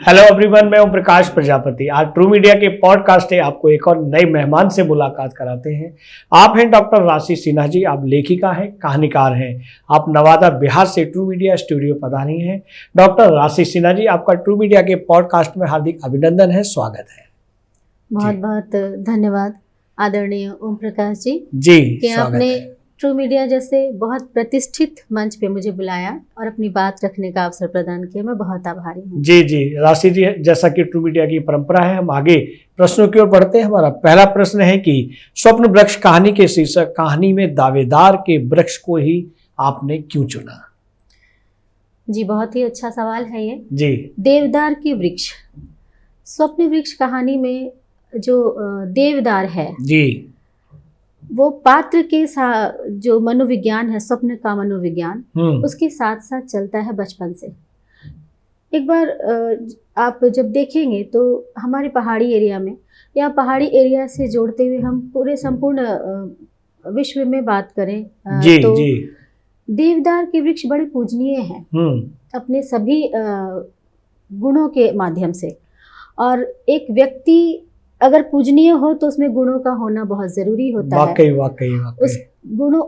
Hello everyone, मैं हूं प्रकाश प्रजापति। आज ट्रू मीडिया के पॉडकास्ट है आपको एक और नए मेहमान से मुलाकात कराते हैं। आप हैं डॉक्टर राशि सिन्हा जी। आप लेखिका हैं, कहानीकार हैं। आप नवादा बिहार से ट्रू मीडिया स्टूडियो पधारी हैं। डॉक्टर राशि सिन्हा जी, आपका ट्रू मीडिया के पॉडकास्ट में हार्दिक अभिनंदन है, स्वागत है। बहुत बहुत धन्यवाद आदरणीय ओम प्रकाश जी कि स्वागत आपने है। ट्रू मीडिया जैसे बहुत प्रतिष्ठित मंच पे मुझे बुलाया और अपनी बात रखने का अवसर प्रदान किया। मैं बहुत आभारी हूँ। जी राशि जी, जैसा कि ट्रू मीडिया की परंपरा है, हम आगे प्रश्नों की ओर बढ़ते हैं। हमारा पहला प्रश्न है कि स्वप्न वृक्ष कहानी के शीर्षक कहानी में दावेदार के वृक्ष को ही आपने क्यों चुना? जी, बहुत ही अच्छा सवाल है ये। जी, देवदार के वृक्ष, स्वप्न वृक्ष कहानी में जो देवदार है जी, वो पात्र के जो मनोविज्ञान है, स्वप्न का मनोविज्ञान, उसके साथ साथ चलता है बचपन से। एक बार आप जब देखेंगे तो हमारे पहाड़ी एरिया में या पहाड़ी एरिया से जोड़ते हुए हम पूरे संपूर्ण विश्व में बात करें तो जी। देवदार के वृक्ष बड़े पूजनीय हैं अपने सभी गुणों के माध्यम से। और एक व्यक्ति अगर पूजनीय हो तो उसमें गुणों का होना बहुत जरूरी होता है। वाकई।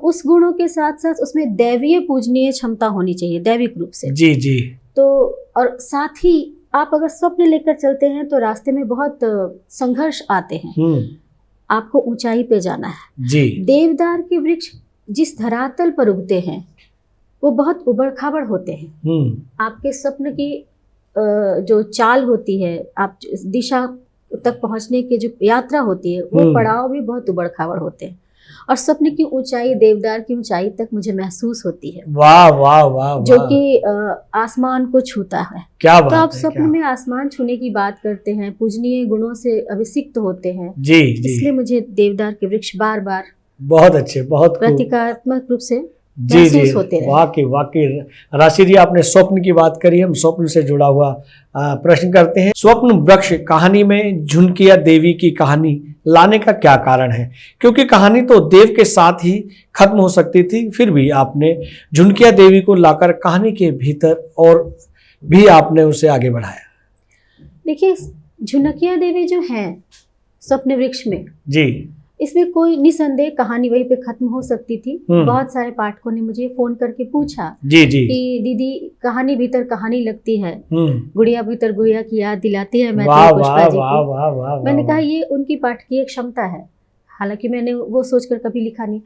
उस गुणों के साथ साथ उसमें दैवीय पूजनीय क्षमता होनी चाहिए, दैविक रूप से। जी। तो और साथ ही आप अगर स्वप्न लेकर चलते हैं तो रास्ते में बहुत संघर्ष आते हैं। आपको ऊंचाई पे जाना है। जी। देवदार के वृक्ष जिस धरातल पर उगते हैं वो बहुत उबड़ खाबड़ होते हैं। आपके स्वप्न की जो चाल होती है, आप दिशा तक पहुंचने की जो यात्रा होती है, वो पड़ाव भी बहुत उबड़ खाबड़ होते हैं। और स्वप्न की ऊंचाई, देवदार की ऊंचाई तक मुझे महसूस होती है। वाह। जो कि आसमान को छूता है। क्या तो बात आप है, स्वप्न में आसमान छूने की बात करते हैं, पूजनीय गुणों से अभिषिक्त होते हैं। जी। इसलिए मुझे देवदार के वृक्ष बार बार बहुत अच्छे, बहुत प्रतीकात्मक रूप से जी महसूस होते रहे। वाकई राशि जी, आपने स्वप्न की बात करी। हम स्वप्न से जुड़ा हुआ प्रश्न करते हैं। स्वप्न वृक्ष कहानी में झुनकिया देवी की कहानी लाने का क्या कारण है? क्योंकि कहानी तो देव के साथ ही खत्म हो सकती थी, फिर भी आपने झुनकिया देवी को लाकर कहानी के भीतर और भी आपने उसे आगे बढ़ाया। देखिए, झुनकिया देवी जो है स्वप्न वृक्ष में, जी, इसमें कोई निसंदेह कहानी वहीं पे खत्म हो सकती थी। बहुत सारे पाठकों ने मुझे फोन करके पूछा जी कि दीदी, कहानी भीतर कहानी लगती है, गुड़िया भीतर गुड़िया की याद दिलाती है मैथिली वाह पुष्पा जी वाह की। वाह वाह। मैंने कहा ये उनकी पाठकीय क्षमता है, हालांकि मैंने वो सोचकर कभी लिखा नहीं।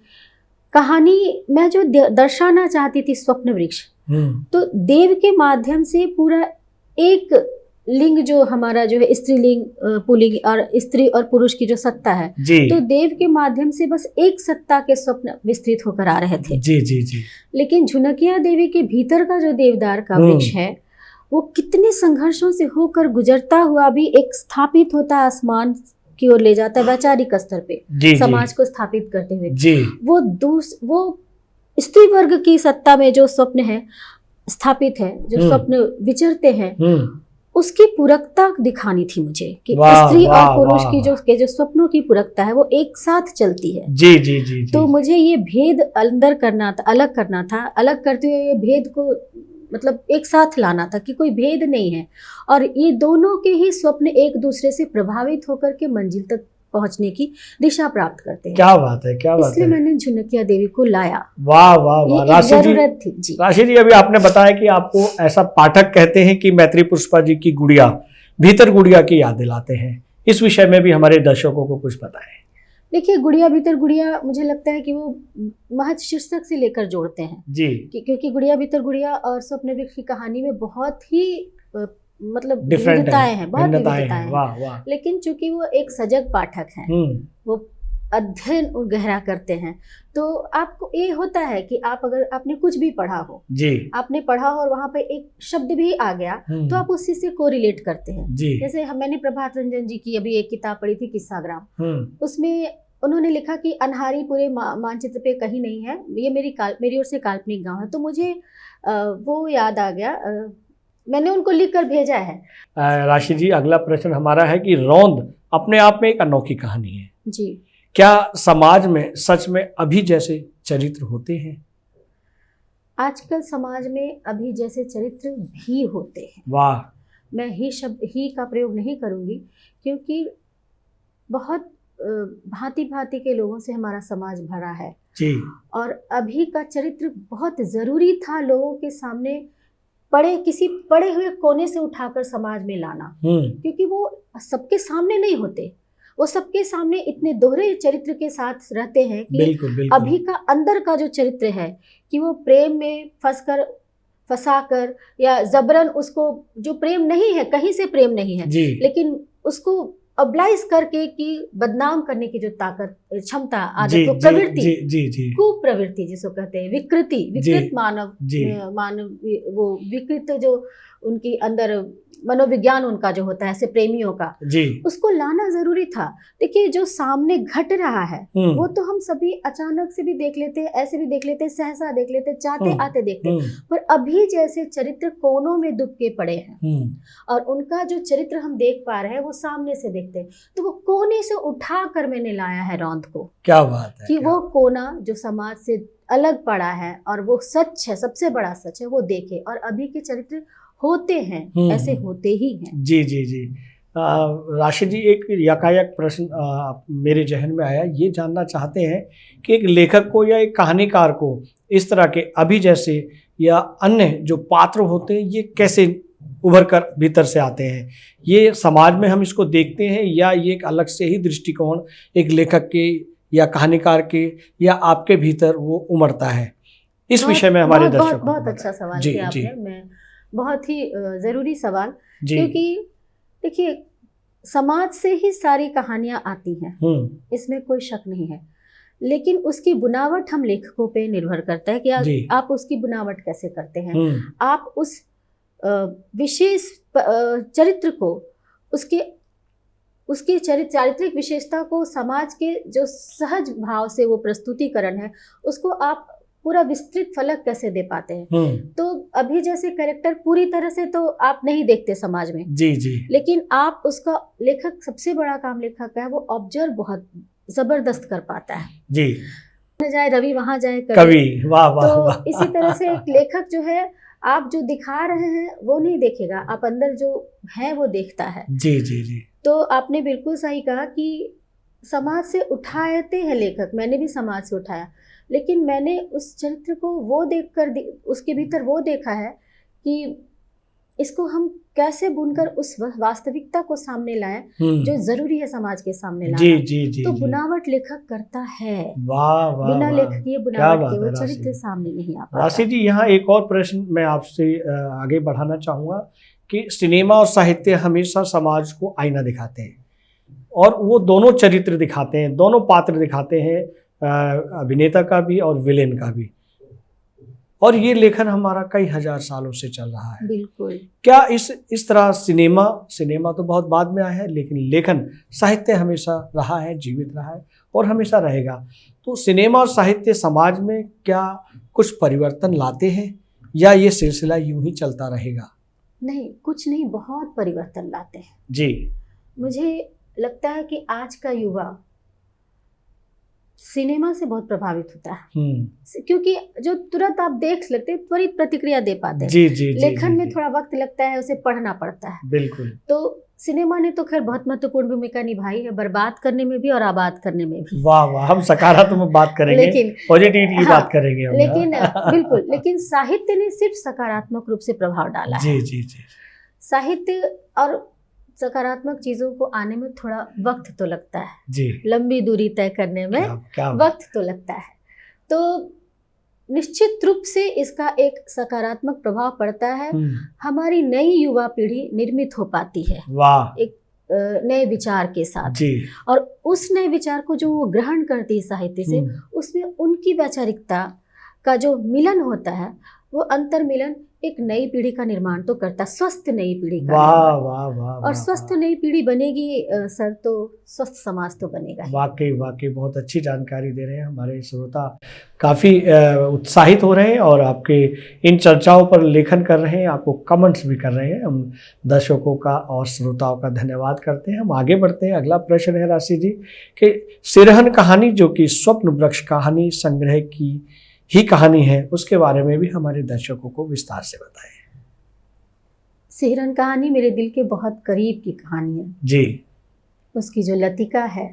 कहानी मैं जो दर्शाना चाहती थी स्वप्न वृक्ष, तो देव के माध्यम से पूरा एक लिंग जो हमारा जो है स्त्रीलिंग, पुल्लिंग और स्त्री और पुरुष की जो सत्ता है, तो देव के माध्यम से बस एक सत्ता के स्वप्न विस्तृत होकर आ रहे थे। जी। लेकिन झुनकिया देवी के भीतर का जो देवदार का वृक्ष है, वो कितने संघर्षों से होकर गुजरता हुआ भी एक स्थापित होता आसमान की ओर ले जाता है, वैचारिक स्तर पे समाज को स्थापित करते हुए। वो स्त्री वर्ग की सत्ता में जो स्वप्न है स्थापित है, जो स्वप्न विचरते हैं, उसकी पूरकता दिखानी थी मुझे कि स्त्री और पुरुष की जो स्वप्नों की पूरकता है वो एक साथ चलती है। जी। तो मुझे ये भेद अंदर करना था, अलग करना था। अलग करते हुए ये भेद को मतलब एक साथ लाना था कि कोई भेद नहीं है और ये दोनों के ही स्वप्न एक दूसरे से प्रभावित होकर के मंजिल तक पहुंचने की दिशा प्राप्त करते हैं। क्या बात है। इसलिए मैंने झुनकिया देवी को लाया। वाह जरूरत थी जी। राशि जी, अभी आपने बताया कि आपको ऐसा पाठक कहते हैं कि मैथिली पुष्पा जी की गुड़िया भीतर गुड़िया की याद दिलाते हैं। इस विषय में भी हमारे दर्शकों को कुछ बताएं। देखिए, गुड़िया भीतर गुड़िया, मुझे लगता है कि वो महज शीर्षक से लेकर जोड़ते हैं जी, क्योंकि गुड़िया भीतर गुड़िया और स्वप्न वृक्ष की कहानी में बहुत ही मतलब विविधताएं हैं, बहुत विविधताएं हैं। लेकिन चूंकि वो एक सजग पाठक हैं, वो अध्ययन गहरा करते हैं, तो आपको ये होता है कि आप अगर आपने कुछ भी पढ़ा हो जी, आपने पढ़ा हो और वहां पे एक शब्द भी आ गया तो आप उसी से कोरिलेट करते हैं जी। जैसे मैंने प्रभात रंजन जी की अभी एक किताब पढ़ी थी, किस्साग्राम। उसमें उन्होंने लिखा कि अनहारी पूरे मानचित्र पे कहीं नहीं है, ये मेरी ओर से काल्पनिक गाँव है। तो मुझे वो याद आ गया, मैंने उनको लिख कर भेजा है। राशि जी, अगला प्रश्न हमारा है कि रौंद अपने आप में एक अनोखी कहानी है जी। क्या समाज में सच में अभी जैसे चरित्र होते हैं? आजकल समाज में अभी जैसे चरित्र भी होते हैं। वाह। मैं ही शब्द ही का प्रयोग नहीं करूँगी, क्योंकि बहुत भांति भांति के लोगों से हमारा समाज भरा है जी। और अभी का चरित्र बहुत ज़रूरी था लोगों के सामने किसी पड़े हुए कोने से उठाकर समाज में लाना, क्योंकि वो सबके सामने नहीं होते, वो सबके सामने इतने दोहरे चरित्र के साथ रहते हैं कि बिल्कुल, बिल्कुल। अभी का अंदर का जो चरित्र है कि वो प्रेम में फंसाकर या जबरन उसको, जो प्रेम नहीं है, कहीं से प्रेम नहीं है, लेकिन उसको अब्लाइज करके कि बदनाम करने की जो ताकत, क्षमता, आदत, वो प्रवृत्ति, कुप्रवृत्ति जिसको कहते हैं, विकृत मानव वो विकृत जो उनकी अंदर मनोविज्ञान उनका जो होता है ऐसे प्रेमियों का, उसको लाना जरूरी था। देखिए जो सामने घट रहा है वो तो हम सभी अचानक से भी देख लेते हैं, ऐसे भी देख लेते हैं, सहसा देख लेते हैं, चाहते आते देखते हैं, पर अभी जैसे चरित्र कोनों में दुब के पड़े हैं और उनका जो चरित्र हम देख पा रहे हैं वो सामने से देखते हैं, तो वो कोने से उठा कर मैंने लाया है रौंद को। क्या बात है कि वो कोना जो समाज से अलग पड़ा है और वो सच है, सबसे बड़ा सच है, वो देखे। और अभी के चरित्र होते हैं, ऐसे होते ही हैं। जी जी जी। राशि जी, एक यकायक प्रश्न मेरे जहन में आया, ये जानना चाहते हैं कि एक लेखक को या एक कहानीकार को इस तरह के अभी जैसे या अन्य जो पात्र होते हैं ये कैसे उभर कर भीतर से आते हैं? ये समाज में हम इसको देखते हैं या ये एक अलग से ही दृष्टिकोण एक लेखक के या कहानीकार के या आपके भीतर वो उमड़ता है? इस विषय में हमारे दर्शकों बहुत अच्छा सवाल किया आपने। मैं बहुत ही जरूरी सवाल, क्योंकि देखिए समाज से ही सारी कहानियां आती हैं, इसमें कोई शक नहीं है, लेकिन उसकी बुनावट हम लेखकों पे निर्भर करता है कि आप उसकी बुनावट कैसे करते हैं। आप उस विशेष चरित्र को, उसकी चारित्रिक विशेषता को, समाज के जो सहज भाव से वो प्रस्तुतिकरण है उसको आप पूरा विस्तृत फलक कैसे दे पाते हैं। तो अभी जैसे कैरेक्टर पूरी तरह से तो आप नहीं देखते समाज में, लेकिन आप उसका, लेखक सबसे बड़ा काम लेखक का है वो ऑब्जर्व बहुत जबरदस्त कर पाता है। जी, जाए रवि वहां जाए कवि। वाह वाह तो वाह। इसी तरह से एक लेखक जो है, आप जो दिखा रहे हैं वो नहीं देखेगा, आप अंदर जो है वो देखता है। जी जी जी। तो आपने बिल्कुल सही कहा कि समाज से उठाते हैं लेखक, मैंने भी समाज से उठाया, लेकिन मैंने उस चरित्र को वो देखकर उसके भीतर वो देखा है कि इसको हम कैसे बुनकर उस वास्तविकता को सामने लाएं जो जरूरी है समाज के सामने लाना। जी, तो बुनावट लेखक करता है। वाह वाह। बिना लेखक ये बुनावट के वो चरित्र सामने नहीं आ पाता। राशि जी, यहाँ एक और प्रश्न मैं आपसे आगे बढ़ाना चाहूँगा कि सिनेमा और साहित्य हमेशा समाज को आईना दिखाते हैं और वो दोनों चरित्र दिखाते हैं, दोनों पात्र दिखाते हैं, अभिनेता का भी और विलेन का भी, और ये लेखन हमारा कई हजार सालों से चल रहा है। बिल्कुल। क्या इस तरह सिनेमा तो बहुत बाद में आया है, लेकिन लेखन साहित्य हमेशा रहा है, जीवित रहा है और हमेशा रहेगा। तो सिनेमा और साहित्य समाज में क्या कुछ परिवर्तन लाते हैं या ये सिलसिला यूं ही चलता रहेगा? नहीं, कुछ नहीं, बहुत परिवर्तन लाते हैं। जी। मुझे लगता है कि आज का युवा सिनेमा से बहुत प्रभावित होता है, क्योंकि जो तुरंत आप देख लेते हैं, त्वरित प्रतिक्रिया दे पाते हैं। लेखन में थोड़ा वक्त लगता है, उसे पढ़ना पड़ता है। बिल्कुल। तो सिनेमा ने तो खैर बहुत महत्वपूर्ण भूमिका निभाई है, बर्बाद करने में भी और आबाद करने में भी। वाह वाह, हम सकारात्मक बात करेंगे, लेकिन पॉजिटिविटी की बात करेंगे हम। लेकिन बिल्कुल, लेकिन साहित्य ने सिर्फ सकारात्मक रूप से प्रभाव डाला है। जी। साहित्य और सकारात्मक चीजों को आने में थोड़ा वक्त तो लगता है जी, लंबी दूरी तय करने में वक्त तो लगता है। तो निश्चित रूप से इसका एक सकारात्मक प्रभाव पड़ता है। हमारी नई युवा पीढ़ी निर्मित हो पाती है एक नए विचार के साथ जी। और उस नए विचार को जो वो ग्रहण करती है साहित्य से, उसमें उनकी वैचारिकता का जो मिलन होता है, वो अंतर्मिलन एक नई पीढ़ी का निर्माण तो करता, स्वस्थ नई पीढ़ी का। वाह। और स्वस्थ नई पीढ़ी बनेगी सर तो स्वस्थ समाज तो बनेगा। वाकई बहुत अच्छी जानकारी दे रहे हैं हमारे श्रोता, काफ़ी उत्साहित हो रहे हैं और आपके इन चर्चाओं पर लेखन कर रहे हैं, आपको कमेंट्स भी कर रहे हैं। हम दर्शकों का और श्रोताओं का धन्यवाद करते हैं। हम आगे बढ़ते हैं। अगला प्रश्न है राशि जी कि सिरहन कहानी, जो कि स्वप्न वृक्ष कहानी संग्रह की ही कहानी है, उसके बारे में भी हमारे दर्शकों को विस्तार से बताएं। सिहरन कहानी मेरे दिल के बहुत करीब की कहानी है जी। उसकी जो लतिका है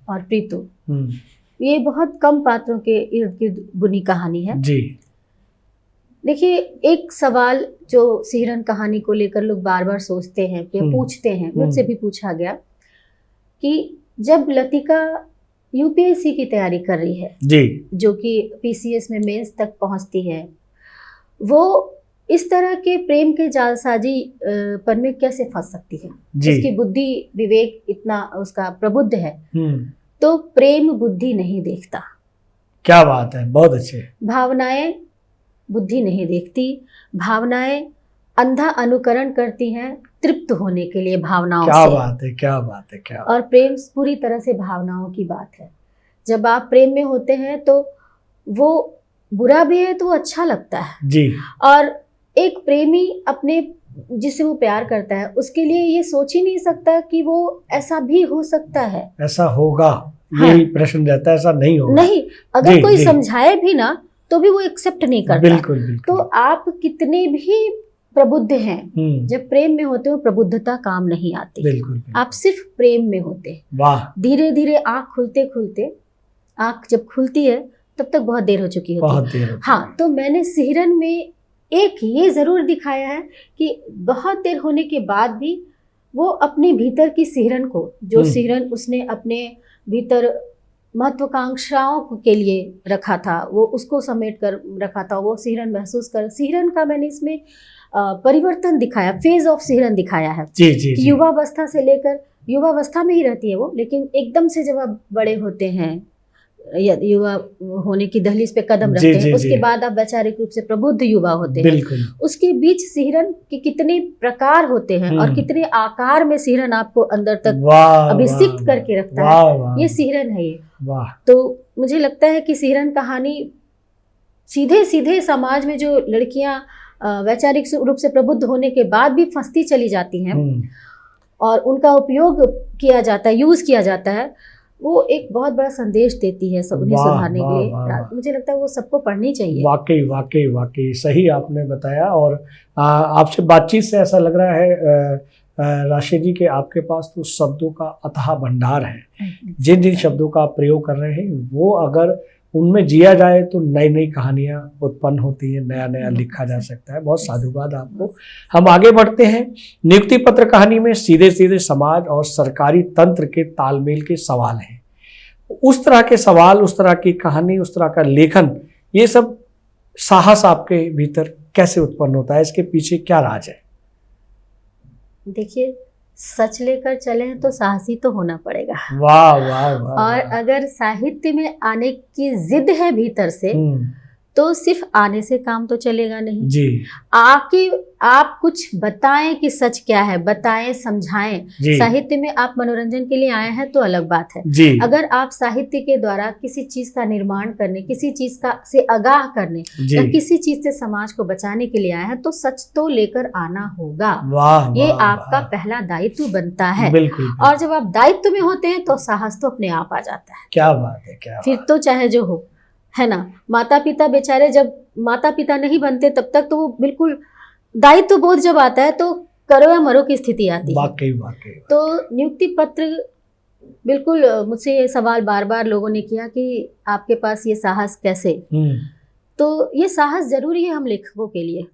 और प्रीतु, हम्म, ये बहुत कम पात्रों के इर्द गिर्द बुनी कहानी है जी। देखिए, एक सवाल जो सिहरन कहानी को लेकर लोग बार बार सोचते हैं, पूछते हैं, मुझसे भी पूछा गया कि जब लतिका यूपीएससी की तैयारी कर रही है जी, जो कि पीसीएस में मेंस तक पहुंचती है, वो इस तरह के प्रेम के जालसाजी पर में कैसे फंस सकती है? उसकी बुद्धि विवेक इतना उसका प्रबुद्ध है, तो प्रेम बुद्धि नहीं देखता। क्या बात है, बहुत अच्छे। भावनाएं बुद्धि नहीं देखती, भावनाएं अंधा अनुकरण करती हैं तृप्त होने के लिए भावनाओं से। क्या बात है, क्या बात है, क्या। और प्रेम पूरी तरह से भावनाओं की बात है। जब आप प्रेम में होते हैं तो वो बुरा भी है तो वो अच्छा लगता है जी। और एक प्रेमी अपने जिसे वो प्यार करता है उसके लिए ये सोच ही नहीं सकता कि वो ऐसा भी हो सकता है, ऐसा होगा। यही प्रश्न रहता है, ऐसा नहीं होगा। नहीं, अगर कोई समझाए भी ना तो भी वो एक्सेप्ट नहीं करता। बिल्कुल, बिल्कुल। तो आप कितने भी प्रबुद्ध हैं, जब प्रेम में होते हो प्रबुद्धता काम नहीं आती। बिल्कुल। आप सिर्फ प्रेम में होते। वाह। धीरे धीरे आँख खुलते खुलते, आँख जब खुलती है तब तक बहुत देर हो चुकी होती है। हाँ, तो मैंने सिहरन में एक ये जरूर दिखाया है कि बहुत देर होने के बाद भी वो अपने भीतर की सिहरन को, जो सिहरन उसने अपने भीतर महत्वाकांक्षाओं के लिए रखा था, वो उसको समेट कर रखा था, वो सिहरन महसूस कर, सिहरन का मैंने इसमें परिवर्तन दिखाया, फेज ऑफ सिहरन दिखाया है। जी। युवावस्था से लेकर, युवावस्था में ही रहती है वो, लेकिन एकदम से जब आप बड़े होते हैं, युवा होने की दहलीज पे कदम रखते हैं, उसके बाद आप वैचारिक रूप से प्रबुद्ध युवा होते हैं, उसके बीच सिहरन के कितने प्रकार होते हैं और कितने आकार में सिहरन आपको अंदर तक अभिषिक्त करके रखता है, ये सिहरन है ये। तो मुझे लगता है कि सिहरन कहानी सीधे सीधे समाज में जो लड़कियां वैचारिक रूप से प्रबुद्ध होने के बाद भी फंसती चली जाती हैं और उनका उपयोग किया जाता है, यूज किया जाता है, वो एक बहुत बड़ा संदेश देती है उन्हें सुधारने के लिए। मुझे लगता है वो सबको पढ़नी चाहिए। वाकई वाकई वाकई सही आपने बताया। और आपसे बातचीत से ऐसा लग रहा है राशि जी के आपके पास तो शब्दों का अथाह भंडार है। जिन जिन शब्दों का आप प्रयोग कर रहे हैं वो अगर उनमें जिया जाए तो नई नई कहानियां उत्पन्न होती हैं, नया नया लिखा जा सकता है। बहुत साधुवाद आपको। हम आगे बढ़ते हैं। नियुक्ति पत्र कहानी में सीधे सीधे समाज और सरकारी तंत्र के तालमेल के सवाल हैं। उस तरह के सवाल, उस तरह की कहानी, उस तरह का लेखन, ये सब साहस आपके भीतर कैसे उत्पन्न होता है? इसके पीछे क्या राज है? देखिए, सच लेकर चले तो साहसी तो होना पड़ेगा। वाह वाह वाह। और अगर साहित्य में आने की जिद है भीतर से तो सिर्फ आने से काम तो चलेगा नहीं जी। आप कुछ बताएं कि सच क्या है, बताएं, समझाएं। साहित्य में आप मनोरंजन के लिए आए हैं तो अलग बात है जी। अगर आप साहित्य के द्वारा किसी चीज का निर्माण करने, किसी चीज का से आगाह करने या किसी चीज से समाज को बचाने के लिए आए हैं तो सच तो लेकर आना होगा। ये आपका पहला दायित्व बनता है। और जब आप दायित्व में होते हैं तो साहस तो अपने आप आ जाता है। क्या बात है, क्या फिर तो चाहे जो हो, है ना। माता पिता बेचारे जब माता पिता नहीं बनते तब तक तो वो बिल्कुल दायित्व बोध जब आता है तो करो या मरो की स्थिति आती है। वाकई। तो नियुक्ति पत्र, बिल्कुल मुझसे ये सवाल बार बार लोगों ने किया कि आपके पास ये साहस कैसे? तो ये साहस जरूरी है हम लेखकों के लिए।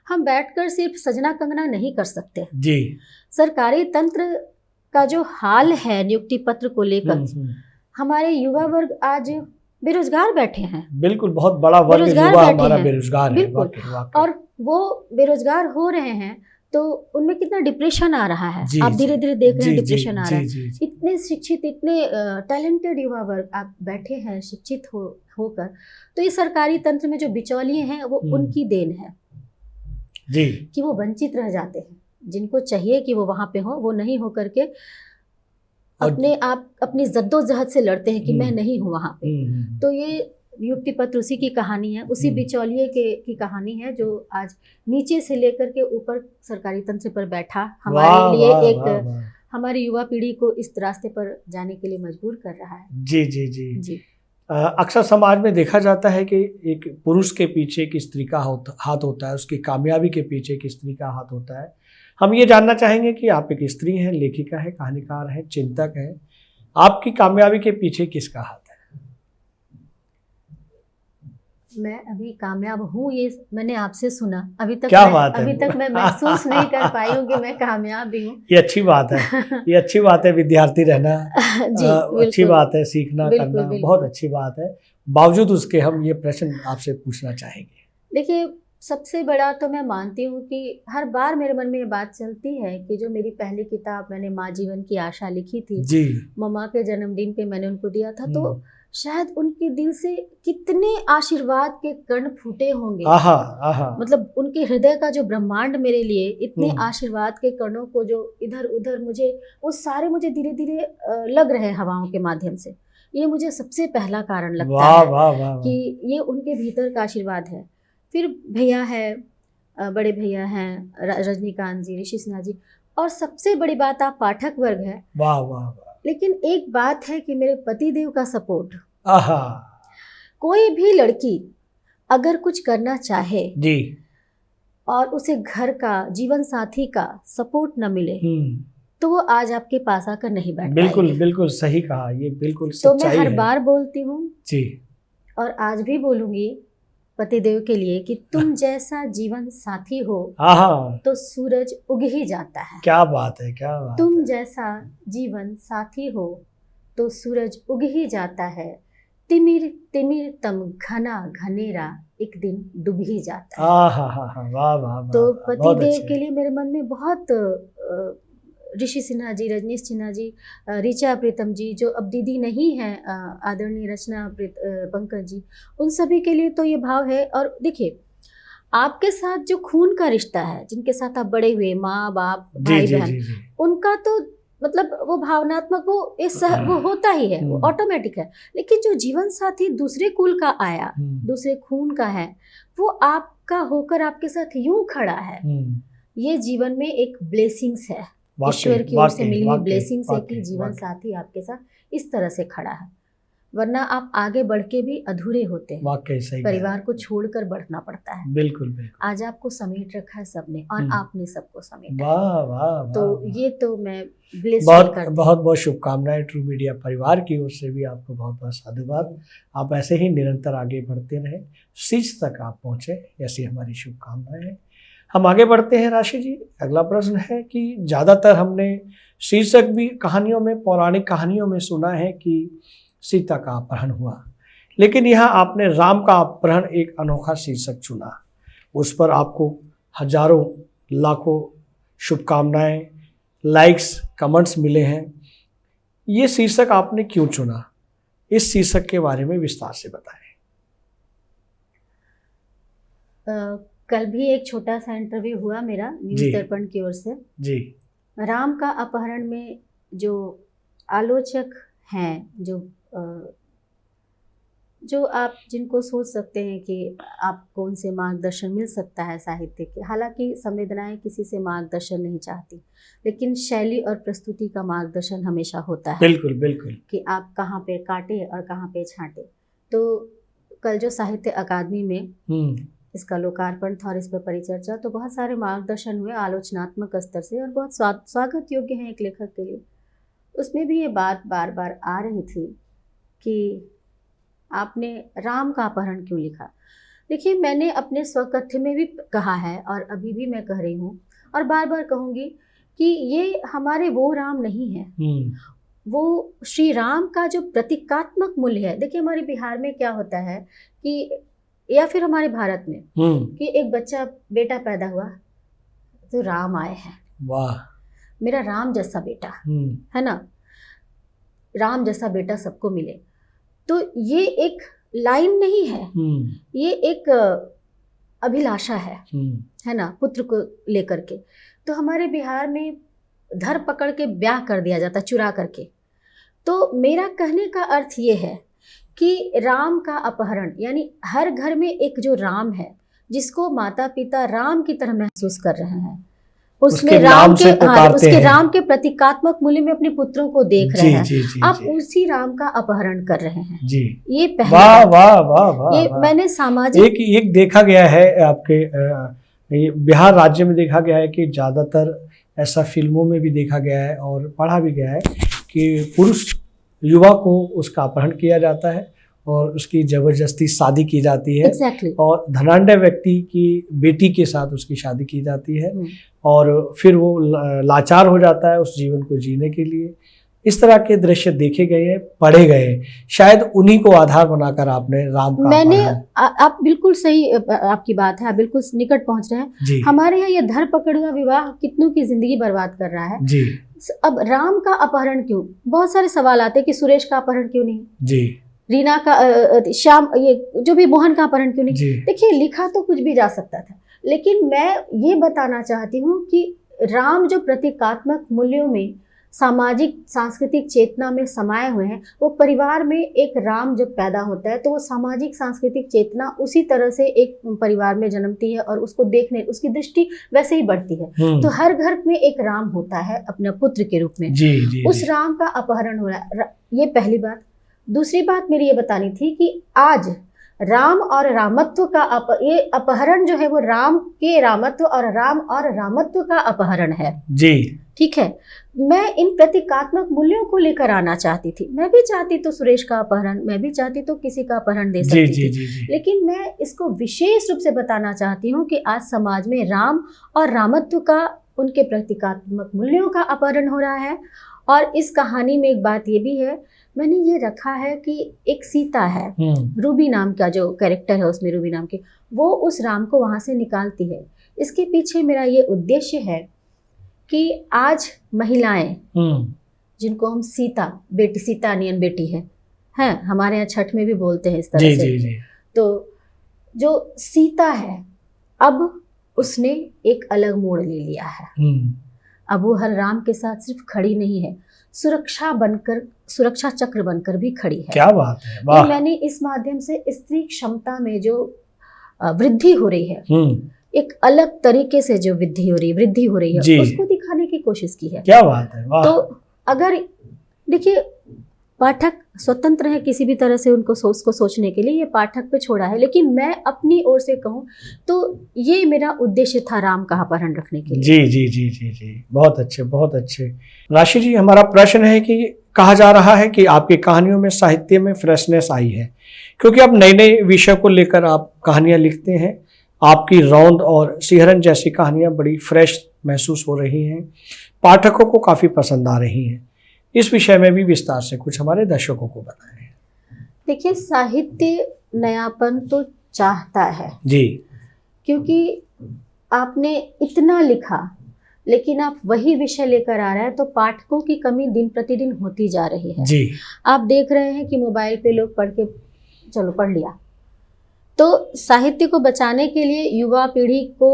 हम बैठकर सिर्फ सजना कंगना नहीं कर सकते जी। सरकारी तंत्र का जो हाल है नियुक्ति पत्र को लेकर, हमारे युवा वर्ग आज बेरोजगार बैठे हैं। बिल्कुल, बहुत बड़ा वर्ग युवा हमारा बेरोजगार है। और वो बेरोजगार हो रहे हैं तो उनमें कितना डिप्रेशन आ रहा है। आप धीरे धीरे देख रहे हैं डिप्रेशन आ रहा है। इतने शिक्षित, इतने टैलेंटेड युवा वर्ग आप बैठे हैं शिक्षित होकर, तो ये सरकारी तंत्र में जो बिचौलिए हैं वो उनकी देन है जी, कि वो वंचित रह जाते हैं। जिनको चाहिए कि वो वहां पे हो, वो नहीं हो करके अपने आप अपनी जद्दोजहद से लड़ते हैं कि मैं नहीं हूँ वहाँ पे। तो ये नियुक्ति पत्र उसी की कहानी है, उसी बिचौलिए की कहानी है जो आज नीचे से लेकर के ऊपर सरकारी तंत्र पर बैठा हमारे लिए एक हमारी युवा पीढ़ी को इस रास्ते पर जाने के लिए मजबूर कर रहा है। जी। अक्सर समाज में देखा जाता है कि एक पुरुष के पीछे एक स्त्री का हाथ होता है, उसकी कामयाबी के पीछे एक स्त्री का हाथ होता है। हम ये जानना चाहेंगे कि आप एक स्त्री हैं, लेखिका है, कहानीकार है, चिंतक है, आपकी कामयाबी के पीछे किसका हाथ है? मैं अभी कामयाब हूँ ये मैंने आपसे सुना, अभी तक क्या बात है? अभी तक मैं महसूस नहीं कर पाई हूँ कि मैं कामयाब भी हूँ। ये अच्छी बात है, ये अच्छी बात है, विद्यार्थी रहना जी, अच्छी बात है, सीखना बिल्कुल, करना बिल्कुल। बहुत अच्छी बात है। बावजूद उसके हम ये प्रश्न आपसे पूछना चाहेंगे। देखिए, सबसे बड़ा तो मैं मानती हूँ कि हर बार मेरे मन में ये बात चलती है कि जो मेरी पहली किताब मैंने माँ जीवन की आशा लिखी थी, जी। मम्मा के जन्मदिन पे मैंने उनको दिया था, तो हम्म। शायद उनके दिल से कितने आशीर्वाद के कण फूटे होंगे। आहा आहा। मतलब उनके हृदय का जो ब्रह्मांड मेरे लिए इतने हम्म। आशीर्वाद के कणों को जो इधर उधर मुझे वो सारे मुझे धीरे धीरे लग रहे हैं हवाओं के माध्यम से। ये मुझे सबसे पहला कारण लगता वाह है वाह वाह वाह। कि ये उनके भीतर का आशीर्वाद है। फिर भैया है, बड़े भैया हैं रजनीकांत जी, ऋषि सिन्हा जी, और सबसे बड़ी बात आप पाठक वर्ग है। वाह वाह वाह। लेकिन एक बात है कि मेरे पति देव का सपोर्ट। आहा। कोई भी लड़की अगर कुछ करना चाहे जी। और उसे घर का, जीवन साथी का सपोर्ट न मिले तो वो आज आपके पास आकर नहीं बैठ बिल्कुल पाएगी। बिल्कुल सही कहा, ये बिल्कुल तो सच्चाई मैं हर है। बार बोलती हूँ जी। और आज भी बोलूंगी पतिदेव के लिए कि तुम जैसा जीवन साथी हो आहा। तो सूरज उग ही जाता है। क्या बात है, क्या बात तुम है। जैसा जीवन साथी हो तो सूरज उग ही जाता है। तिमिर तिमिर तम घना घनेरा एक दिन डूब ही जाता है। आहा हा हा। वाह वाह वाह। तो बहुत पतिदेव अच्छे। के लिए मेरे मन में बहुत ऋषि सिन्हा जी, रजनीश सिन्हा जी, ऋचा प्रीतम जी जो अब दीदी नहीं है, आदरणीय रचना पंकज जी, उन सभी के लिए तो ये भाव है। और देखिए, आपके साथ जो खून का रिश्ता है, जिनके साथ आप बड़े हुए, माँ बाप भाई बहन, उनका तो मतलब वो भावनात्मक वो होता ही है, वो ऑटोमेटिक है। लेकिन जो जीवन साथी दूसरे कुल का आया, दूसरे खून का है, वो आपका होकर आपके साथ यूं खड़ा है, ये जीवन में एक ब्लेसिंग्स है, ईश्वर की ओर से मिली हुई ब्लेसिंग्स है कि जीवन साथी आपके साथ इस तरह से खड़ा है। वरना आप आगे बढ़ के भी अधूरे होते हैं। वाकई सही। परिवार को छोड़कर बढ़ना पड़ता है। बिल्कुल बिल्कुल। आज आपको समेट रखा है सबने और आपने सबको समेटा। वाह वाह। तो ये तो मैं ब्लेस बहुत करती हूं। बहुत बहुत शुभकामनाएं ट्रू मीडिया परिवार की ओर से भी आपको बहुत बहुत साधुवाद। आप ऐसे ही निरंतर आगे बढ़ते रहे, शीर्ष तक आप पहुंचे, ऐसी हमारी शुभकामनाएं हैं। हम आगे बढ़ते हैं राशि जी। अगला प्रश्न है कि ज़्यादातर हमने शीर्षक भी कहानियों में, पौराणिक कहानियों में सुना है कि सीता का अपहरण हुआ, लेकिन यहाँ आपने राम का अपहरण एक अनोखा शीर्षक चुना। उस पर आपको हजारों लाखों शुभकामनाएं, लाइक्स, कमेंट्स मिले हैं। ये शीर्षक आपने क्यों चुना? इस शीर्षक के बारे में विस्तार से बताएं। कल भी एक छोटा सा इंटरव्यू हुआ मेरा न्यूज़ दर्पण की ओर से जी। राम का अपहरण में जो आलोचक हैं, जो आप जिनको सोच सकते हैं कि आपको उनसे मार्गदर्शन मिल सकता है साहित्य के, हालांकि संवेदनाएं किसी से मार्गदर्शन नहीं चाहती, लेकिन शैली और प्रस्तुति का मार्गदर्शन हमेशा होता है। बिल्कुल बिल्कुल। कि आप कहाँ पे काटे और कहाँ पे छांटे। तो कल जो साहित्य अकादमी में इसका लोकार्पण था और इस पर परिचर्चा, तो बहुत सारे मार्गदर्शन हुए आलोचनात्मक स्तर से और बहुत स्वागत योग्य हैं एक लेखक के लिए। उसमें भी ये बात बार बार आ रही थी कि आपने राम का अपहरण क्यों लिखा। देखिए, मैंने अपने स्वकथ्य में भी कहा है और अभी भी मैं कह रही हूँ और बार बार कहूँगी कि ये हमारे वो राम नहीं है, वो श्री राम का जो प्रतीकात्मक मूल्य है। देखिए, हमारे बिहार में क्या होता है कि, या फिर हमारे भारत में कि एक बच्चा बेटा पैदा हुआ तो राम आए हैं, वाह मेरा राम जैसा बेटा है ना, राम जैसा बेटा सबको मिले। तो ये एक लाइन नहीं है, ये एक अभिलाषा है ना, पुत्र को लेकर के। तो हमारे बिहार में धर पकड़ के ब्याह कर दिया जाता, चुरा करके। तो मेरा कहने का अर्थ ये है कि राम का अपहरण, यानी हर घर में एक जो राम है, जिसको माता पिता राम की तरह महसूस कर रहे हैं, उसमें राम के उसके राम के प्रतीकात्मक मूल्य में अपने पुत्रों को देख रहे हैं, आप उसी राम का अपहरण कर रहे हैं जी। ये पहले वाह वाह वाह वाह, ये मैंने सामाजिक एक देखा गया है आपके बिहार राज्य में, देखा गया है कि ज्यादातर ऐसा फिल्मों में भी देखा गया है और पढ़ा भी गया है कि पुरुष युवा को उसका अपहरण किया जाता है और उसकी जबरदस्ती शादी की जाती है। exactly. और धनाढ्य व्यक्ति की बेटी के साथ उसकी शादी की जाती है और फिर वो लाचार हो जाता है उस जीवन को जीने के लिए। इस तरह के दृश्य देखे गए हैं, पढ़े गए हैं, शायद उन्हीं को आधार बनाकर आपने राम का मैंने आप बिल्कुल सही, आपकी बात है, आप बिल्कुल निकट पहुंच रहे हैं। हमारे यहाँ ये धर पकड़ुआ विवाह कितनों की जिंदगी बर्बाद कर रहा है जी। अब राम का अपहरण क्यों, बहुत सारे सवाल आते हैं कि सुरेश का अपहरण क्यों नहीं जी, रीना का, श्याम, ये जो भी मोहन का अपहरण क्यों नहीं। देखिए लिखा तो कुछ भी जा सकता था, लेकिन मैं ये बताना चाहती हूँ कि राम जो प्रतीकात्मक मूल्यों में, सामाजिक सांस्कृतिक चेतना में समाये हुए हैं, वो परिवार में एक राम जब पैदा होता है तो वो सामाजिक सांस्कृतिक चेतना उसी तरह से एक परिवार में जन्मती है और उसको देखने, उसकी दृष्टि वैसे ही बढ़ती है। तो हर घर में एक राम होता है अपने पुत्र के रूप में जी, उस राम का अपहरण हो रहा है, ये पहली बात। दूसरी बात मेरी ये बतानी थी कि आज राम और रामत्व का ये अपहरण जो है वो राम के रामत्व और राम और रामत्व का अपहरण है जी, ठीक है। मैं इन प्रतीकात्मक मूल्यों को लेकर आना चाहती थी। मैं भी चाहती तो सुरेश का अपहरण, मैं भी चाहती तो किसी का अपहरण दे सकती थी जी। लेकिन मैं इसको विशेष रूप से बताना चाहती हूँ कि आज समाज में राम और रामत्व का, उनके प्रतीकात्मक मूल्यों का अपहरण हो रहा है। और इस कहानी में एक बात ये भी है, मैंने ये रखा है कि एक सीता है, रूबी नाम का जो कैरेक्टर है उसमें, रूबी नाम की, वो उस राम को वहां से निकालती है। इसके पीछे मेरा ये उद्देश्य है कि आज महिलाएं जिनको हम सीता, बेटी सीता नियन बेटी है, हमारे यहाँ छठ में भी बोलते हैं इस तरह से जी। तो जो सीता है अब उसने एक अलग मोड़ ले लिया है। अब वो हर राम के साथ सिर्फ खड़ी नहीं है, सुरक्षा चक्र बनकर भी खड़ी है। क्या बात है, वाह। मैंने इस माध्यम से स्त्री क्षमता में जो वृद्धि हो रही है, एक अलग तरीके से जो वृद्धि हो रही है उसको दिखाने की कोशिश की है। क्या बात है, वाह। तो अगर देखिए पाठक स्वतंत्र है किसी भी तरह से उनको सोचने के लिए, ये पाठक पे छोड़ा है, लेकिन मैं अपनी ओर से कहूँ तो ये मेरा उद्देश्य था राम का अपहरण रखने के लिए। जी जी जी जी जी, बहुत अच्छे बहुत अच्छे। राशि जी, हमारा प्रश्न है कि कहा जा रहा है कि आपकी कहानियों में साहित्य में फ्रेशनेस आई है, क्योंकि आप नए नए विषय को लेकर आप कहानियां लिखते हैं। आपकी रौंद और सिहरन जैसी कहानियां बड़ी फ्रेश महसूस हो रही हैं, पाठकों को काफ़ी पसंद आ रही हैं। इस विषय में भी विस्तार से कुछ हमारे दर्शकों को बताएं। देखिए, साहित्य नयापन तो चाहता है जी, क्योंकि आपने इतना लिखा लेकिन आप वही विषय लेकर आ रहे हैं, तो पाठकों की कमी दिन प्रतिदिन होती जा रही है जी। आप देख रहे हैं कि मोबाइल पे लोग पढ़ के चलो पढ़ लिया, तो साहित्य को बचाने के लिए युवा पीढ़ी को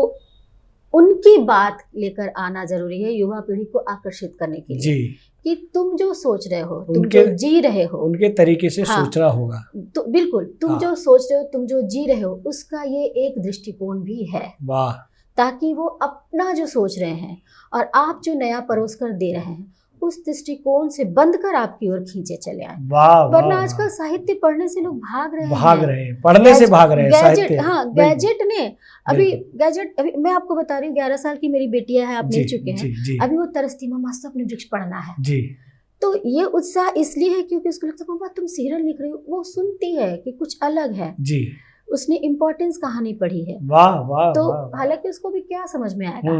उनकी बात लेकर आना जरूरी है, युवा पीढ़ी को आकर्षित करने के लिए जी। कि तुम जो सोच रहे हो, तुम जो जी रहे हो, उनके तरीके से सोचना होगा। तो बिल्कुल तुम जो सोच रहे हो, तुम जो जी रहे हो, उसका ये एक दृष्टिकोण भी है, वाह, ताकि वो अपना जो सोच रहे हैं और आप जो नया परोस कर दे रहे हैं उस दृष्टिकोण से बंद कर आपकी ओर खींचे चले आए। वरना आजकल साहित्य पढ़ने से लोग भाग रहे हैं, पढ़ने से भाग रहे हैं। गैजेट, हाँ गैजेट ने अभी मैं आपको बता रही हूँ, 11 साल की मेरी बेटियां हैं, आप मिल चुके हैं, अभी वो तरसती मम्मा स्वप्न वृक्ष पढ़ना है जी। तो ये उत्साह इसलिए है क्योंकि उसको लगता है मम्मा तुम सीरियल लिख रही हो, वो सुनती है कि कुछ अलग है जी, उसने इम्पोर्टेंस कहानी पढ़ी है, वाह वाह। तो हालांकि उसको भी क्या समझ में आएगा,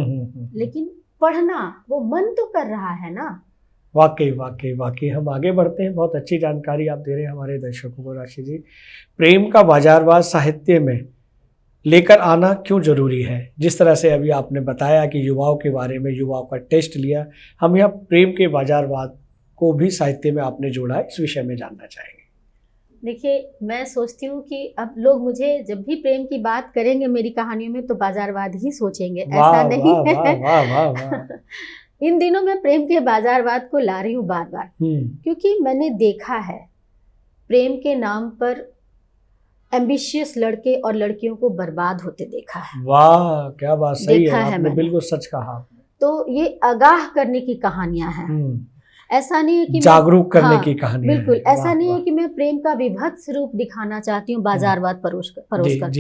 लेकिन पढ़ना वो मन तो कर रहा है ना। वाकई वाकई वाकई। हम आगे बढ़ते हैं, बहुत अच्छी जानकारी आप दे रहे हैं हमारे दर्शकों को। राशि जी, प्रेम का बाजारवाद साहित्य में लेकर आना क्यों जरूरी है? जिस तरह से अभी आपने बताया कि युवाओं के बारे में, युवाओं का टेस्ट लिया, हम यहाँ प्रेम के बाजारवाद को भी साहित्य में आपने जोड़ा है, इस विषय में जानना चाहेंगे। देखिए, मैं सोचती हूँ कि अब लोग मुझे जब भी प्रेम की बात करेंगे मेरी कहानियों में तो बाजारवाद ही सोचेंगे, ऐसा नहीं है। इन दिनों मैं प्रेम के बाजारवाद को ला रही हूँ बार बार, क्योंकि मैंने देखा है प्रेम के नाम पर एम्बिशियस लड़के और लड़कियों को बर्बाद होते देखा है। वाह, क्या बात, सही है, आपने बिल्कुल सच कहा। तो ये आगाह करने की कहानियां हैं, ऐसा नहीं है कि जागरूक करने की कहानी, बिल्कुल ऐसा नहीं है कि मैं प्रेम का विभत्स रूप दिखाना चाहती हूँ बाजारवाद परोस कर।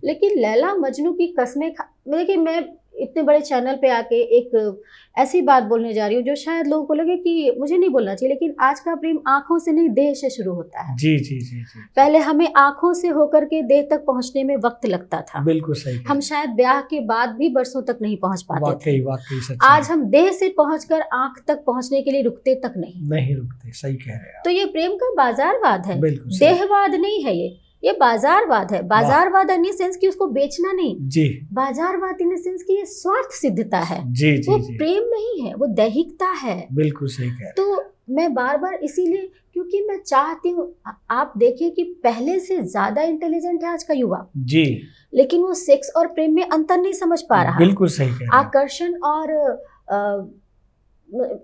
लेकिन लैला मजनू की कस्में देखिए, मैं इतने बड़े चैनल पे आके एक ऐसी बात बोलने जा रही हूँ जो शायद लोगों को लगे कि मुझे नहीं बोलना चाहिए, लेकिन आज का प्रेम आंखों से नहीं देह से शुरू होता है। जी जी जी जी। पहले हमें आंखों से होकर के देह तक पहुंचने में वक्त लगता था। बिल्कुल सही। हम शायद ब्याह के बाद भी बरसों तक नहीं पहुंच पाते थे। वाकई सच। आज हम देह से पहुंचकर आंख तक पहुंचने के लिए रुकते तक नहीं रुकते। सही कह रहे हैं। तो ये प्रेम का बाजारवाद है, बिल्कुल देहवाद नहीं है। ये बाजारवाद है। बाजारवाद इन सेंस कि उसको बेचना नहीं जी, बाजारवाद इन सेंस कि ये स्वार्थ सिद्धता है जी, जी, वो जी। प्रेम नहीं है, वो दैहिकता है। बिल्कुल सही कह रहे हैं। तो मैं बार बार इसीलिए, क्योंकि मैं चाहती हूँ आप देखिए कि पहले से ज्यादा इंटेलिजेंट है आज का युवा जी, लेकिन वो सेक्स और प्रेम में अंतर नहीं समझ पा रहा। बिल्कुल सही कह रहे हैं।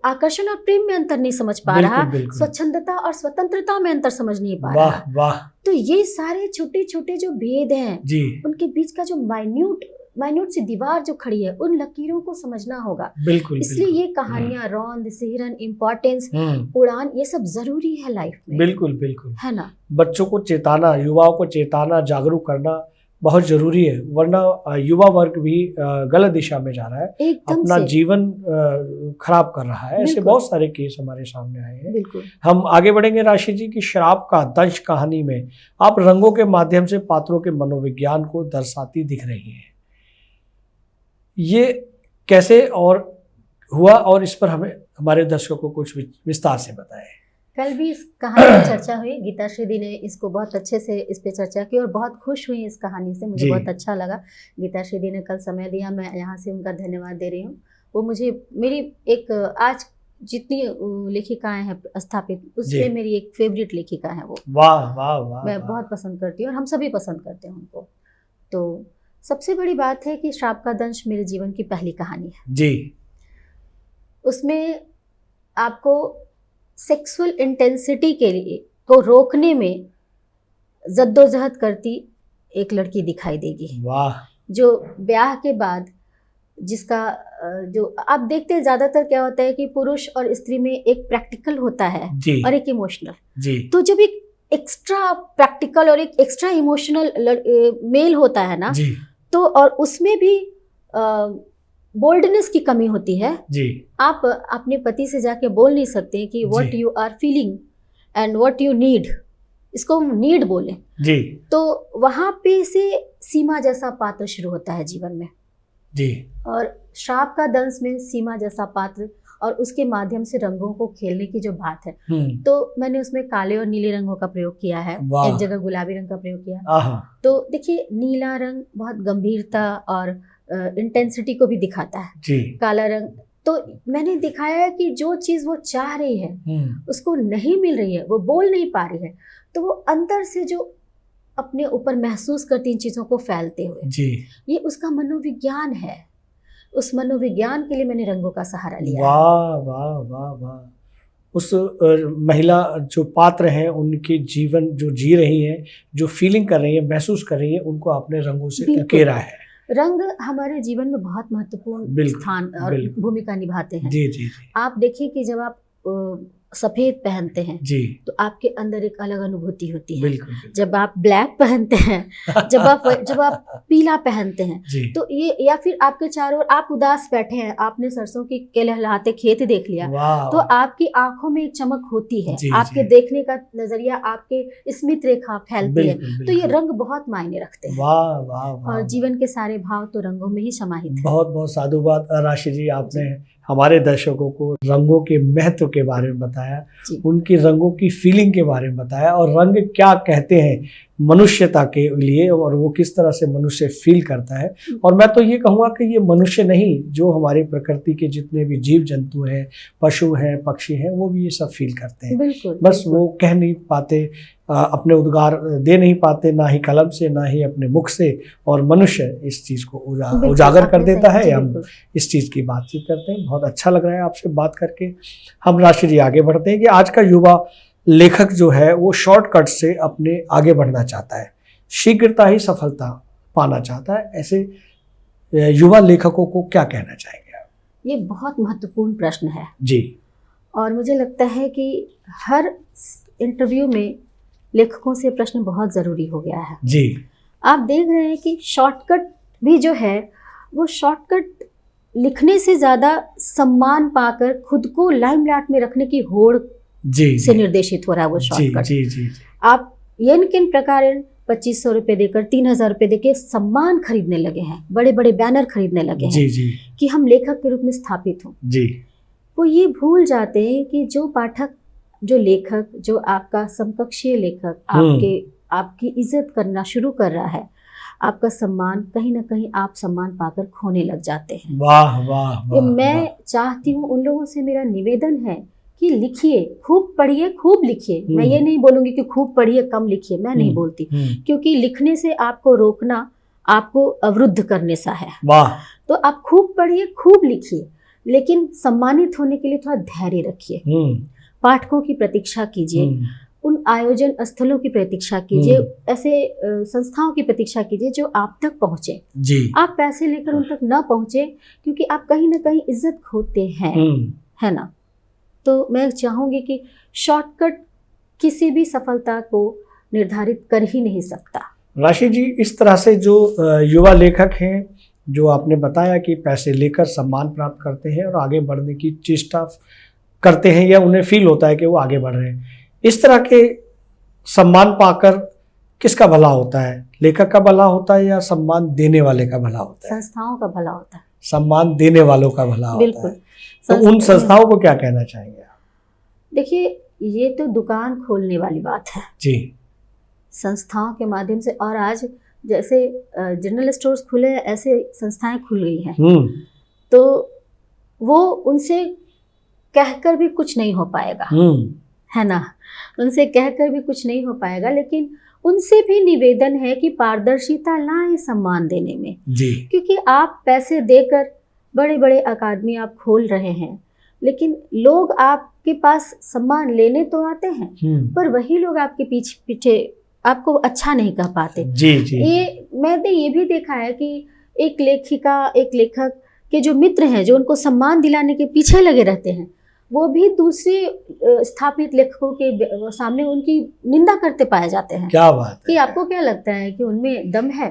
आकर्षण और प्रेम में अंतर नहीं समझ पा रहा, स्वच्छंदता और स्वतंत्रता में अंतर समझ नहीं पा रहा। वाह। तो ये सारे छोटे छोटे जो भेद हैं जी, उनके बीच का जो माइन्यूट सी दीवार जो खड़ी है, उन लकीरों को समझना होगा। बिल्कुल। इसलिए ये कहानियां, रौंद, सिहरन, इम्पोर्टेंस, उड़ान, ये सब जरूरी है लाइफ में। बिल्कुल बिल्कुल, है ना। बच्चों को चेताना, युवाओं को चेताना, जागरूक करना बहुत जरूरी है, वरना युवा वर्ग भी गलत दिशा में जा रहा है, अपना जीवन खराब कर रहा है। ऐसे बहुत सारे केस हमारे सामने आए हैं। हम आगे बढ़ेंगे राशि जी की शराब का दंश कहानी में आप रंगों के माध्यम से पात्रों के मनोविज्ञान को दर्शाती दिख रही हैं। ये कैसे और हुआ, और इस पर हमें हमारे दर्शकों को कुछ विस्तार से बताएं। कल भी इस कहानी पर चर्चा हुई, गीता श्रीदी ने इसको बहुत अच्छे से इस पे चर्चा की और बहुत खुश हुई इस कहानी से। मुझे बहुत अच्छा लगा, गीता श्रीदी ने कल समय दिया, मैं यहाँ से उनका धन्यवाद दे रही हूँ। वो मुझे मेरी एक आज जितनी लेखिकाएं हैं स्थापित, उससे मेरी एक फेवरेट लेखिका है वो। वाह वाह वाह। मैं बहुत पसंद करती हूँ और हम सभी पसंद करते हैं उनको। तो सबसे बड़ी बात है कि श्राप का दंश मेरे जीवन की पहली कहानी है जी। उसमें आपको सेक्सुअल इंटेंसिटी के लिए को रोकने में जद्दोजहद करती एक लड़की दिखाई देगी। वाह। जो ब्याह के बाद जिसका जो आप देखते हैं ज्यादातर क्या होता है कि पुरुष और स्त्री में एक प्रैक्टिकल होता है और एक इमोशनल जी। तो जब एक एक्स्ट्रा प्रैक्टिकल और एक एक्स्ट्रा इमोशनल मेल होता है ना जी, तो और उसमें भी बोल्डनेस की कमी होती है जी। आप अपने पति से जाके बोल नहीं सकते कि what you are feeling and what you need, इसको नीड बोले जी। तो वहां पे से सीमा जैसा पात्र शुरू होता है जीवन में जी। और श्राप का दंश में सीमा जैसा पात्र और उसके माध्यम से रंगों को खेलने की जो बात है, तो मैंने उसमें काले और नीले रंगों का प्रयोग किया है, एक जगह गुलाबी रंग का प्रयोग किया। तो देखिए, नीला रंग बहुत गंभीरता और इंटेंसिटी को भी दिखाता है जी। काला रंग तो मैंने दिखाया है कि जो चीज वो चाह रही है उसको नहीं मिल रही है, वो बोल नहीं पा रही है, तो वो अंदर से जो अपने ऊपर महसूस करती इन चीजों को फैलते हुए जी, ये उसका मनोविज्ञान है। उस मनोविज्ञान के लिए मैंने रंगों का सहारा लिया। वाह वाह वाह वाह। उस महिला जो पात्र हैं उनके जीवन जो जी रही हैं, जो फीलिंग कर रही है, महसूस कर रही है, उनको आपने रंगों से उकेरा है। रंग हमारे जीवन में बहुत महत्वपूर्ण स्थान और भूमिका निभाते हैं जी, जी, जी। आप देखिए कि जब आप सफेद पहनते हैं जी, तो आपके अंदर एक अलग अनुभूति होती है। बिल्कुल। जब आप ब्लैक पहनते हैं, जब आप पीला पहनते हैं, तो ये, या फिर आपके चारों ओर आप उदास बैठे हैं, आपने सरसों की के लहलहाते खेत देख लिया, तो आपकी आंखों में एक चमक होती है जी, आपके जी। देखने का नजरिया, आपके स्मित रेखा फैलती है। तो ये रंग बहुत मायने रखते हैं। वाह वाह वाह। और जीवन के सारे भाव तो रंगों में ही समाहित है। बहुत बहुत साधुवाद राशि जी, आपने हमारे दर्शकों को रंगों के महत्व के बारे में बताया, उनकी रंगों की फीलिंग के बारे में बताया, और रंग क्या कहते हैं मनुष्यता के लिए, और वो किस तरह से मनुष्य फील करता है। और मैं तो ये कहूँगा कि ये मनुष्य नहीं, जो हमारी प्रकृति के जितने भी जीव जंतु हैं, पशु हैं, पक्षी हैं, वो भी ये सब फील करते हैं। बस वो कह नहीं पाते, अपने उद्गार दे नहीं पाते, ना ही कलम से, ना ही अपने मुख से, और मनुष्य इस चीज़ को उजागर कर देता है। हम इस चीज़ की बातचीत करते हैं। बहुत अच्छा लग रहा है आपसे बात करके। हम राशि जी आगे बढ़ते हैं कि आज का युवा लेखक जो है वो शॉर्टकट से अपने आगे बढ़ना चाहता है, शीघ्रता ही सफलता पाना चाहता है। ऐसे युवा लेखकों को क्या कहना चाहेंगे आप? ये बहुत महत्वपूर्ण प्रश्न है जी, और मुझे लगता है कि हर इंटरव्यू में लेखकों से प्रश्न बहुत ज़रूरी हो गया है जी। आप देख रहे हैं कि शॉर्टकट भी जो है वो शॉर्टकट लिखने से ज्यादा सम्मान पाकर खुद को लाइमलाइट में रखने की होड़ से निर्देशित हो रहा है वो शॉर्टकट। जी। आप येन किन प्रकार 2500 रुपये देकर 3000 रुपये देकर सम्मान खरीदने लगे हैं, बड़े बड़े बैनर खरीदने लगे हैं कि हम लेखक के रूप में स्थापित हों। वो ये भूल जाते हैं कि जो पाठक, जो लेखक, जो आपका समकक्षीय लेखक आपकी इज्जत करना शुरू कर रहा है, आपका सम्मान कहीं ना कहीं आप सम्मान पाकर खोने लग जाते हैं। वाह वाह वाह। मैं चाहती हूँ उन लोगों से, मेरा निवेदन है कि लिखिए, खूब पढ़िए, खूब लिखिए। मैं ये नहीं बोलूंगी कि खूब पढ़िए कम लिखिए, मैं नहीं बोलती, क्योंकि लिखने से आपको रोकना आपको अवरुद्ध करने सा है। वाह। तो आप खूब पढ़िए, खूब लिखिए, लेकिन सम्मानित होने के लिए थोड़ा धैर्य रखिए। पाठकों की प्रतीक्षा कीजिए, उन आयोजन स्थलों की प्रतीक्षा कीजिए, ऐसे संस्थाओं की प्रतीक्षा कीजिए जो आप तक पहुंचे। आप पैसे लेकर उन तक न पहुंचे, क्योंकि आप कहीं ना कहीं इज्जत खोते हैं, है ना। तो मैं चाहूंगी कि शॉर्टकट किसी भी सफलता को निर्धारित कर ही नहीं सकता। राशि जी, इस तरह से जो युवा लेखक हैं, जो आपने बताया कि पैसे लेकर सम्मान प्राप्त करते हैं और आगे बढ़ने की चेष्टा करते हैं, या उन्हें फील होता है कि वो आगे बढ़ रहे हैं, इस तरह के सम्मान पाकर किसका भला होता है? लेखक का भला होता है या सम्मान देने वाले का भला होता है? संस्थाओं का भला होता है, सम्मान देने वालों का भला होता बिल्कुल है। तो उन संस्थाओं को क्या कहना चाहेंगे आप? देखिए, ये तो दुकान खोलने वाली बात है जी, संस्थाओं के माध्यम से। और आज जैसे जनरल स्टोर्स खुले, ऐसे संस्थाएं खुल गई हैं, तो वो उनसे कहकर भी कुछ नहीं हो पाएगा, है ना। उनसे कहकर भी कुछ नहीं हो पाएगा, लेकिन उनसे भी निवेदन है कि पारदर्शिता लाएं सम्मान देने में जी। क्योंकि आप पैसे देकर बड़े बड़े अकादमी आप खोल रहे हैं, लेकिन लोग आपके पास सम्मान लेने तो आते हैं, पर वही लोग आपके पीछे आपको अच्छा नहीं कह पाते। जी। ये मैंने ये भी देखा है कि एक लेखिका, एक लेखक के जो मित्र हैं, जो उनको सम्मान दिलाने के पीछे लगे रहते हैं, वो भी दूसरे स्थापित लेखकों के सामने उनकी निंदा करते पाए जाते हैं। क्या बात है। कि आपको क्या लगता है कि उनमें दम है?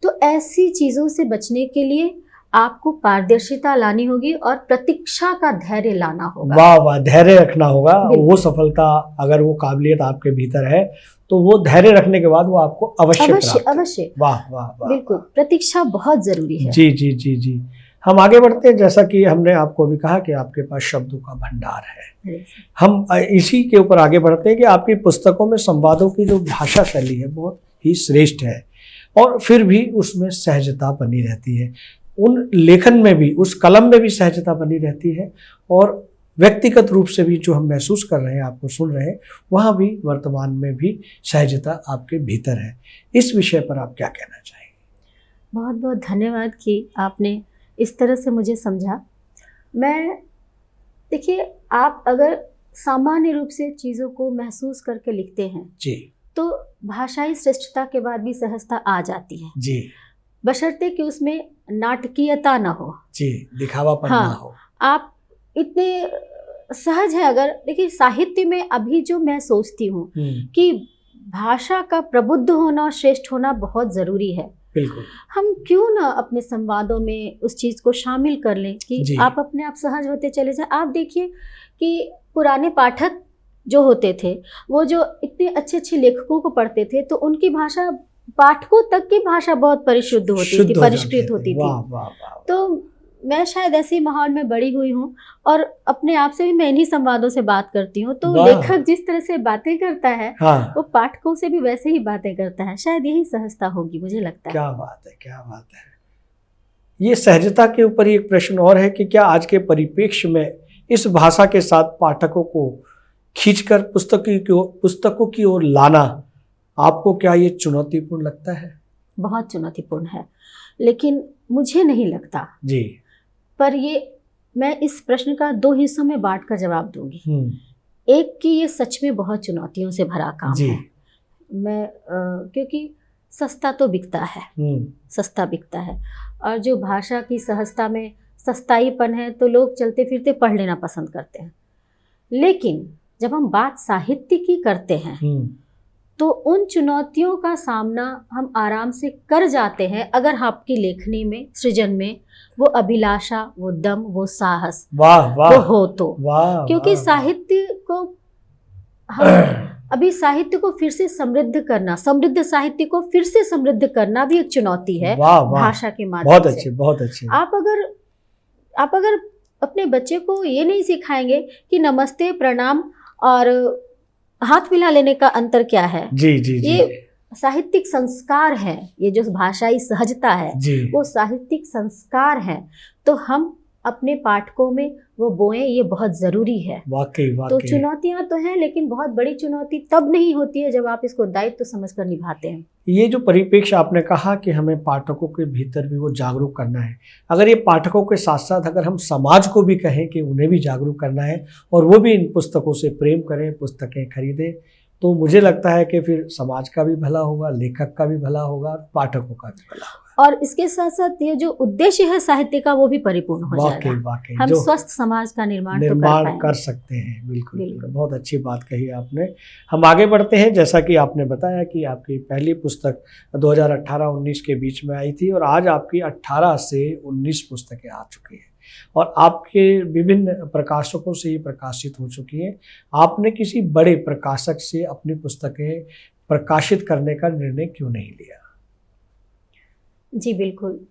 तो ऐसी चीजों से बचने के लिए आपको पारदर्शिता लानी होगी और प्रतीक्षा का धैर्य लाना होगा। वाह वाह, धैर्य रखना होगा। वो सफलता, अगर वो काबिलियत आपके भीतर है, तो वो धैर्य रखने के बाद वो आपको अवश्य। वाह वाह वाह, बिल्कुल, प्रतीक्षा बहुत जरूरी है। जी। हम आगे बढ़ते हैं। जैसा कि हमने आपको भी कहा कि आपके पास शब्दों का भंडार है, हम इसी के ऊपर आगे बढ़ते हैं कि आपकी पुस्तकों में संवादों की जो भाषा शैली है बहुत ही श्रेष्ठ है, और फिर भी उसमें सहजता बनी रहती है। उन लेखन में भी, उस कलम में भी सहजता बनी रहती है, और व्यक्तिगत रूप से भी जो हम महसूस कर रहे हैं, आपको सुन रहे हैं, वहाँ भी वर्तमान में भी सहजता आपके भीतर है। इस विषय पर आप क्या कहना चाहेंगे? बहुत बहुत धन्यवाद कि आपने इस तरह से मुझे समझा। देखिए, आप अगर सामान्य रूप से चीज़ों को महसूस करके लिखते हैं जी, तो भाषाई श्रेष्ठता के बाद भी सहजता आ जाती है जी, बशर्ते कि उसमें नाटकीयता ना हो जी, दिखावापन ना हो। आप इतने सहज है। अगर देखिए, साहित्य में अभी जो मैं सोचती हूँ कि भाषा का प्रबुद्ध होना और श्रेष्ठ होना बहुत जरूरी है। बिल्कुल। हम क्यों ना अपने संवादों में उस चीज को शामिल कर लें कि आप अपने आप सहज होते चले जाएं। आप देखिए कि पुराने पाठक जो होते थे, वो जो इतने अच्छे अच्छे लेखकों को पढ़ते थे, तो उनकी भाषा, पाठकों तक की भाषा बहुत परिशुद्ध होती थी, परिष्कृत होती थी। तो मैं शायद ऐसे माहौल में बड़ी हुई हूँ, और अपने आप से भी मैं इन्हीं संवादों से बात करती हूँ। तो लेखक जिस तरह से बातें करता है, वो पाठकों से भी वैसे ही बातें करता है। शायद यही सहजता होगी, मुझे लगता है। क्या बात है, क्या बात है। ये सहजता के ऊपर एक प्रश्न और है कि क्या आज के परिप्रेक्ष्य में इस भाषा के साथ पाठकों को खींचकर पुस्तकों की ओर लाना, आपको क्या ये चुनौतीपूर्ण लगता है? बहुत चुनौतीपूर्ण है, लेकिन मुझे नहीं लगता जी। पर मैं इस प्रश्न का 2 हिस्सों में बांट कर जवाब दूंगी। एक कि ये सच में बहुत चुनौतियों से भरा काम है। क्योंकि सस्ता तो बिकता है, सस्ता बिकता है, और जो भाषा की सहजता में सस्ताईपन है, तो लोग चलते फिरते पढ़ लेना पसंद करते हैं। लेकिन जब हम बात साहित्य की करते हैं, तो उन चुनौतियों का सामना हम आराम से कर जाते हैं अगर आपकी लेखनी में, सृजन में वो अभिलाषा, वो दम, वो साहस वाह वाह वो हो तो। वाह, क्योंकि वाह, साहित्य को हम अभी साहित्य को फिर से समृद्ध करना, समृद्ध साहित्य को फिर से समृद्ध करना भी एक चुनौती है। वाह, वाह, भाषा के माध्यम बहुत से। अच्छे, बहुत अच्छे। आप अगर अपने बच्चे को ये नहीं सिखाएंगे कि नमस्ते, प्रणाम और हाथ मिला लेने का अंतर क्या है, जी जी जी, ये साहित्यिक संस्कार है, ये जो भाषाई सहजता है जी, वो साहित्यिक संस्कार है, तो हम अपने पाठकों में वो बोएं, ये बहुत जरूरी है। वाकई तो वाकई। चुनौतियां तो हैं, लेकिन बहुत बड़ी चुनौती तब नहीं होती है जब आप इसको दायित्व समझकर निभाते हैं। ये जो परिप्रेक्ष्य आपने कहा कि हमें पाठकों के भीतर भी वो जागरूक करना है, अगर ये पाठकों के साथ साथ अगर हम समाज को भी कहें कि उन्हें भी जागरूक करना है और वो भी इन पुस्तकों से प्रेम करें, पुस्तकें खरीदें, तो मुझे लगता है कि फिर समाज का भी भला होगा, लेखक का भी भला होगा, पाठकों का भी भला होगा। और इसके साथ साथ ये जो उद्देश्य है साहित्य का वो भी परिपूर्ण हो जाएगा। वाकई हम जो स्वस्थ समाज का निर्माण कर सकते हैं। बिल्कुल बिल्कुल, बहुत अच्छी बात कही आपने। हम आगे बढ़ते हैं। जैसा कि आपने बताया कि आपकी पहली पुस्तक 2018-19 के बीच में आई थी और आज आपकी 18 से 19 पुस्तकें आ चुकी हैं और आपके विभिन्न प्रकाशकों से ये प्रकाशित हो चुकी हैं। आपने किसी बड़े प्रकाशक से अपनी पुस्तकें प्रकाशित करने का निर्णय क्यों नहीं लिया? जी बिल्कुल,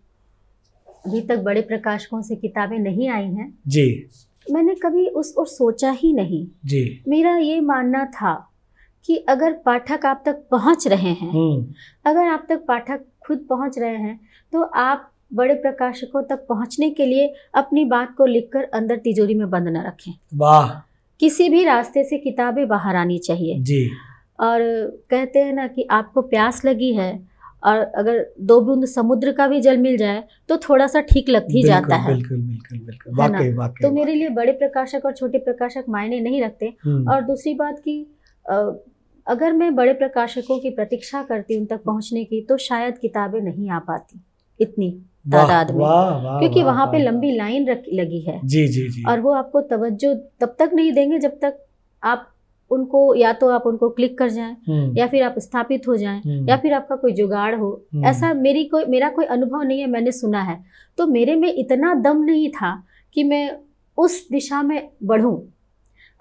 अभी तक बड़े प्रकाशकों से किताबें नहीं आई हैं जी। मैंने कभी उस और सोचा ही नहीं जी। मेरा ये मानना था कि अगर पाठक आप तक पहुंच रहे हैं, अगर आप तक पाठक खुद पहुंच रहे हैं, तो आप बड़े प्रकाशकों तक पहुंचने के लिए अपनी बात को लिखकर अंदर तिजोरी में बंद न रखें। वाह। किसी भी रास्ते से किताबें बाहर आनी चाहिए। जी। और कहते हैं ना कि आपको प्यास लगी है और अगर 2 बूंद समुद्र का भी जल मिल जाए तो थोड़ा सा ठीक लग ही जाता है। बिल्कुल बिल्कुल बिल्कुल, वाकई वाकई। तो मेरे लिए बड़े प्रकाशक और छोटे प्रकाशक मायने नहीं रखते। और दूसरी बात कि अगर मैं बड़े प्रकाशकों की प्रतीक्षा करती उन तक पहुंचने की, तो शायद किताबें नहीं आ पाती इतनी तादाद में, क्योंकि वहाँ पे लंबी लाइन लगी है। जी जी जी। और वो आपको तवज्जो तब तक नहीं देंगे जब तक आप उनको, या तो आप उनको क्लिक कर जाएं, या फिर आप स्थापित हो जाएं, या फिर आपका कोई जुगाड़ हो। ऐसा मेरा कोई अनुभव नहीं है, मैंने सुना है। तो मेरे में इतना दम नहीं था कि मैं उस दिशा में बढ़ूं।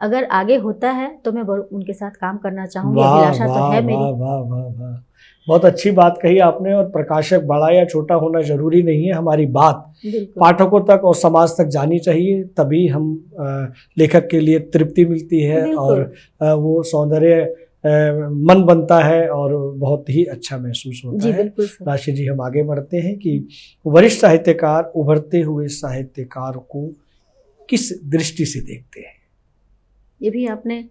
अगर आगे होता है तो मैं उनके साथ काम करना चाहूंगी, अभिलाषा तो है मेरी। वाह वाह वाह, बहुत अच्छी बात कही आपने। और प्रकाशक बड़ा या छोटा होना जरूरी नहीं है, हमारी बात पाठकों तक और समाज तक जानी चाहिए, तभी हम लेखक के लिए तृप्ति मिलती है और वो सौंदर्य मन बनता है और बहुत ही अच्छा महसूस होता है। राशि जी, हम आगे बढ़ते हैं कि वरिष्ठ साहित्यकार उभरते हुए साहित्यकार को किस दृष्टि से देखते हैं? ये भी आपने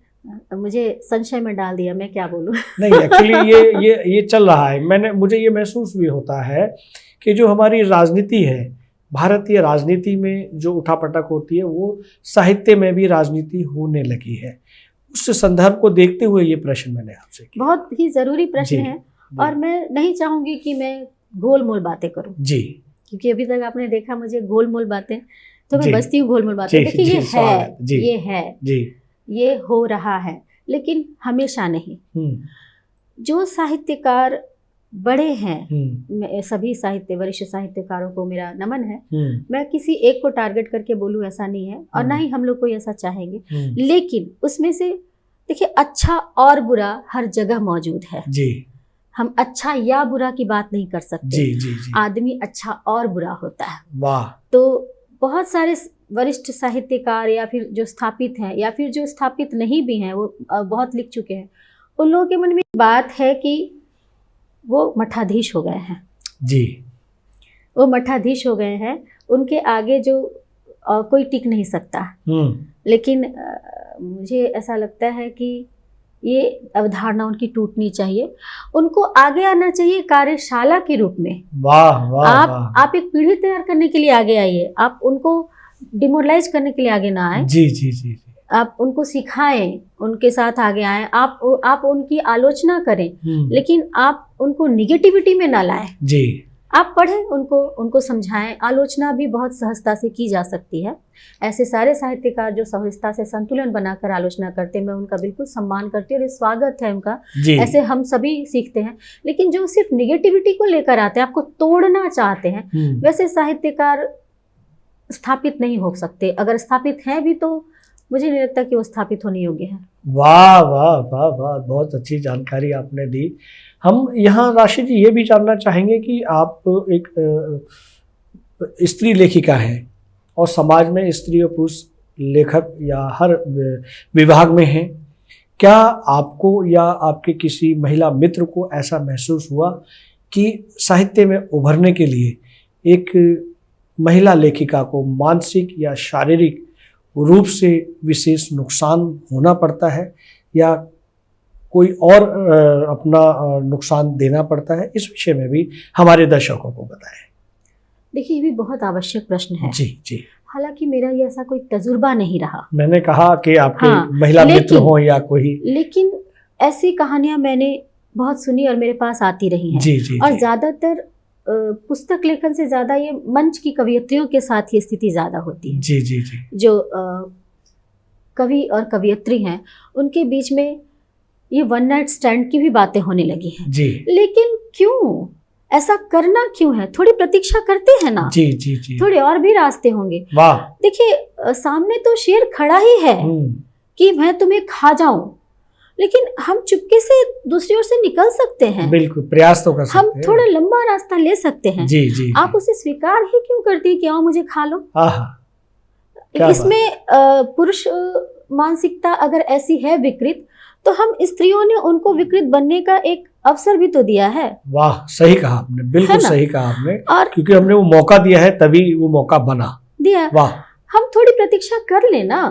मुझे संशय में डाल दिया, मैं क्या बोलूं। नहीं, एक्चुअली ये चल रहा है। मुझे ये महसूस भी होता है कि जो हमारी राजनीति है, भारतीय राजनीति में जो उठापटक होती है, वो साहित्य में भी राजनीति होने लगी है। उस संदर्भ को देखते हुए ये प्रश्न मैंने आपसे किया। बहुत ही जरूरी प्रश्न है और मैं नहीं चाहूंगी कि मैं गोलमोल बातें करूं जी, क्योंकि अभी तक आपने देखा मुझे गोलमोल बातें, तो मैं बचती हूँ गोलमोल बातें। देखिए ये हो रहा है, लेकिन हमेशा नहीं। जो साहित्यकार बड़े हैं, सभी वरिष्ठ साहित्यकारों को मेरा नमन है। मैं किसी एक को टारगेट करके बोलूं ऐसा नहीं है, और ना ही हम लोग कोई ऐसा चाहेंगे। लेकिन उसमें से देखिए, अच्छा और बुरा हर जगह मौजूद है जी। हम अच्छा या बुरा की बात नहीं कर सकते जी। आदमी अच्छा और बुरा होता है। वाह। तो बहुत सारे वरिष्ठ साहित्यकार या फिर जो स्थापित हैं या फिर जो स्थापित नहीं भी हैं, वो बहुत लिख चुके हैं, उन लोगों के मन में बात है कि वो मठाधीश हो गए हैं जी। वो मठाधीश हो गए हैं, उनके आगे जो कोई टिक नहीं सकता। लेकिन मुझे ऐसा लगता है कि ये अवधारणा उनकी टूटनी चाहिए। उनको आगे आना चाहिए कार्यशाला के रूप में। वाह वाह। आप एक पीढ़ी तैयार करने के लिए आगे आइए, आप उनको डिमोरलाइज करने के लिए आगे ना आए जी जी जी। आप उनको सिखाएं, उनके साथ आगे आएं, आप उनकी आलोचना करें, लेकिन आप उनको निगेटिविटी में ना लाएं जी। आप पढ़ें, उनको समझाएं। आलोचना भी बहुत सहजता से की जा सकती है। ऐसे सारे साहित्यकार जो सहजता से संतुलन बनाकर आलोचना करते हैं, मैं उनका बिल्कुल सम्मान करती हूँ और स्वागत है उनका। ऐसे हम सभी सीखते हैं। लेकिन जो सिर्फ निगेटिविटी को लेकर आते हैं, आपको तोड़ना चाहते हैं, वैसे साहित्यकार स्थापित नहीं हो सकते। अगर स्थापित हैं भी तो मुझे नहीं लगता कि वो स्थापित होने योग्य है। वाह वाह वाह वाह, बहुत अच्छी जानकारी आपने दी। हम यहाँ राशि जी ये भी जानना चाहेंगे कि आप एक स्त्री लेखिका हैं और समाज में स्त्री और पुरुष लेखक या हर विभाग में हैं। क्या आपको या आपके किसी महिला मित्र को ऐसा महसूस हुआ कि साहित्य में उभरने के लिए एक महिला लेखिका को मानसिक या शारीरिक रूप से विशेष नुकसान होना पड़ता है या कोई और अपना नुकसान देना पड़ता है? इस विषय में भी हमारे दर्शकों को बताएं। देखिए, ये भी बहुत आवश्यक प्रश्न है। जी जी। हालांकि मेरा ये ऐसा कोई तजुर्बा नहीं रहा। मैंने कहा कि आपके महिला मित्र हो या कोई, लेकिन ऐसी कहानियां मैंने बहुत सुनी और मेरे पास आती रही हैं। जी जी। और ज्यादातर पुस्तक लेखन से ज्यादा ये मंच की कवियत्रियों के साथ ये स्थिति ज्यादा होती है। जी जी जी। जो कवि और कवियत्री हैं, उनके बीच में ये वन नाइट स्टैंड की भी बातें होने लगी हैं। जी। लेकिन क्यों ऐसा करना, क्यों है? थोड़ी प्रतीक्षा करते हैं ना। जी जी जी। थोड़े और भी रास्ते होंगे। वाह। देखिए, सामने तो शेर खड़ा ही है कि मैं तुम्हें खा जाऊं, लेकिन हम चुपके से दूसरी ओर से निकल सकते हैं। बिल्कुल, प्रयास तो कर सकते हम हैं। थोड़ा लंबा रास्ता ले सकते हैं। जी जी। आप उसे स्वीकार ही क्यों करती है कि आओ मुझे खा लो? क्या इसमें पुरुष मानसिकता अगर ऐसी है विकृत, तो हम स्त्रियों ने उनको विकृत बनने का एक अवसर भी तो दिया है। वाह, सही कहा आपने, बिल्कुल सही कहा आपने। और क्योंकि हमने वो मौका दिया है, तभी वो मौका बना दिया। वाह। हम थोड़ी प्रतीक्षा कर लेना,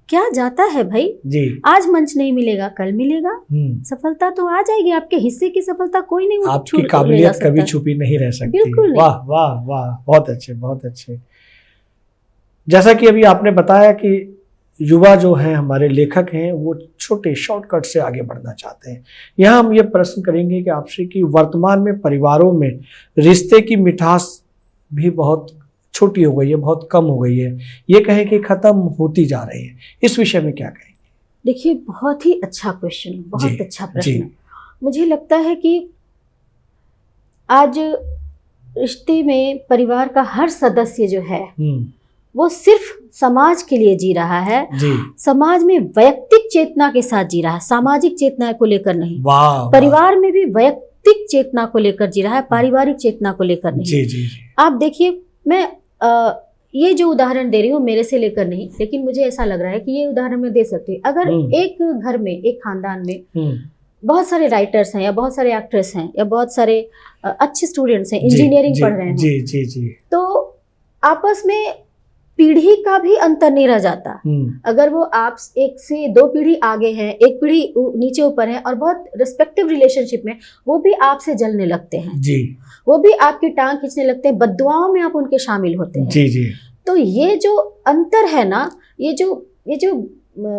क्या जाता है भाई जी। आज मंच नहीं मिलेगा, कल मिलेगा। सफलता तो आ जाएगी। आपके हिस्से की सफलता कोई नहीं, आपकी काबिलियत कभी छुपी नहीं रह सकती। बिल्कुल। वाह वाह वाह, बहुत अच्छे बहुत अच्छे। जैसा कि अभी आपने बताया कि युवा जो हैं, हमारे लेखक हैं, वो छोटे शॉर्टकट से आगे बढ़ना चाहते हैं। यहाँ हम ये प्रश्न करेंगे कि आपसे कि वर्तमान में परिवारों में रिश्ते की मिठास भी बहुत छोटी हो गई है, बहुत कम हो गई है, ये कहें कि खत्म होती जा रही है। इस विषय में क्या कहेंगे? देखिए, बहुत ही अच्छा क्वेश्चन, बहुत अच्छा प्रश्न। मुझे लगता है कि आज रिश्ते में परिवार का हर सदस्य जो है वो सिर्फ समाज के लिए जी रहा है। समाज में वैयक्तिक चेतना के साथ जी रहा है, सामाजिक चेतना को लेकर नहीं। परिवार में भी वैयक्तिक चेतना को लेकर जी रहा है, पारिवारिक चेतना को लेकर नहीं। आप देखिए, मैं ये जो उदाहरण दे रही हूँ मेरे से लेकर नहीं, लेकिन मुझे ऐसा लग रहा है कि ये उदाहरण मैं दे सकती हूँ। अगर एक घर में, एक खानदान में बहुत सारे राइटर्स हैं या बहुत सारे एक्ट्रेस हैं या बहुत सारे अच्छे स्टूडेंट्स हैं, इंजीनियरिंग पढ़ रहे हैं, तो आपस में पीढ़ी का भी अंतर नहीं रह जाता। अगर वो आप एक से दो पीढ़ी आगे हैं, एक पीढ़ी नीचे ऊपर है और बहुत रिस्पेक्टिव रिलेशनशिप में, वो भी आपसे जलने लगते हैं जी। वो भी आपकी टांग खींचने लगते हैं, बद्दुआओं में आप उनके शामिल होते हैं जी जी। तो ये जो अंतर है ना, ये जो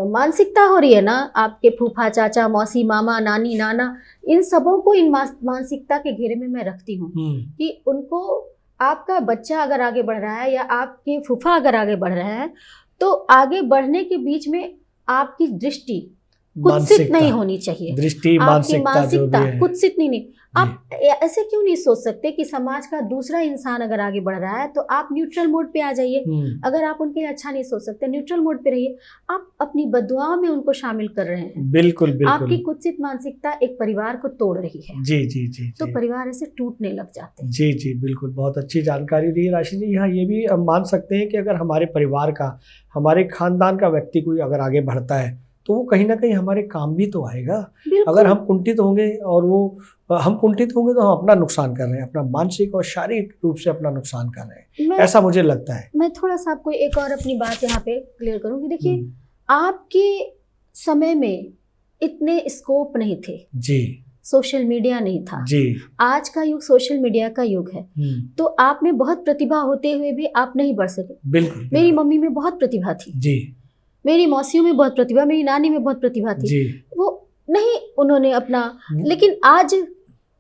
मानसिकता हो रही है ना, आपके फूफा, चाचा, मौसी, मामा, नानी, नाना, इन सबों को इन मानसिकता के घेरे में मैं रखती हूँ कि उनको, आपका बच्चा अगर आगे बढ़ रहा है या आपके फूफा अगर आगे बढ़ रहे हैं, तो आगे बढ़ने के बीच में आपकी दृष्टि कुत्सित नहीं होनी चाहिए। दृष्टि, मानसिकता कुत्सित नहीं। आप ऐसे क्यों नहीं सोच सकते कि समाज का दूसरा इंसान अगर आगे बढ़ रहा है तो आप न्यूट्रल मोड पे आ जाइए। अगर आप उनके लिए अच्छा नहीं सोच सकते, न्यूट्रल मोड पे रहिए। आप अपनी बद्दुआओं में उनको शामिल कर रहे हैं। बिल्कुल बिल्कुल। आपकी कुत्सित मानसिकता एक परिवार को तोड़ रही है। जी जी जी। तो परिवार ऐसे टूटने लग जाते हैं। जी जी, बिल्कुल, बहुत अच्छी जानकारी दी राशि जी। यहाँ ये भी हम मान सकते हैं कि अगर हमारे परिवार का, हमारे खानदान का व्यक्ति कोई अगर आगे बढ़ता है तो वो कहीं ना कहीं हमारे काम भी तो आएगा। अगर हम कुंठित होंगे और हम कुंठित होंगे तो हम अपना नुकसान कर रहे हैं, अपना मानसिक और शारीरिक रूप से अपना नुकसान कर रहे हैं, ऐसा मुझे लगता है। मैं थोड़ा सा आपको एक और अपनी बात यहाँ पे क्लियर करूँगी। देखिए, आपके समय में इतने स्कोप नहीं थे जी, सोशल मीडिया नहीं था जी। आज का युग सोशल मीडिया का युग है, तो आप में बहुत प्रतिभा होते हुए भी आप नहीं बढ़ सके। बिल्कुल। मेरी मम्मी में बहुत प्रतिभा थी जी, मेरी मौसियों में बहुत प्रतिभा, मेरी नानी में बहुत प्रतिभा थी जी। वो नहीं, उन्होंने अपना, लेकिन आज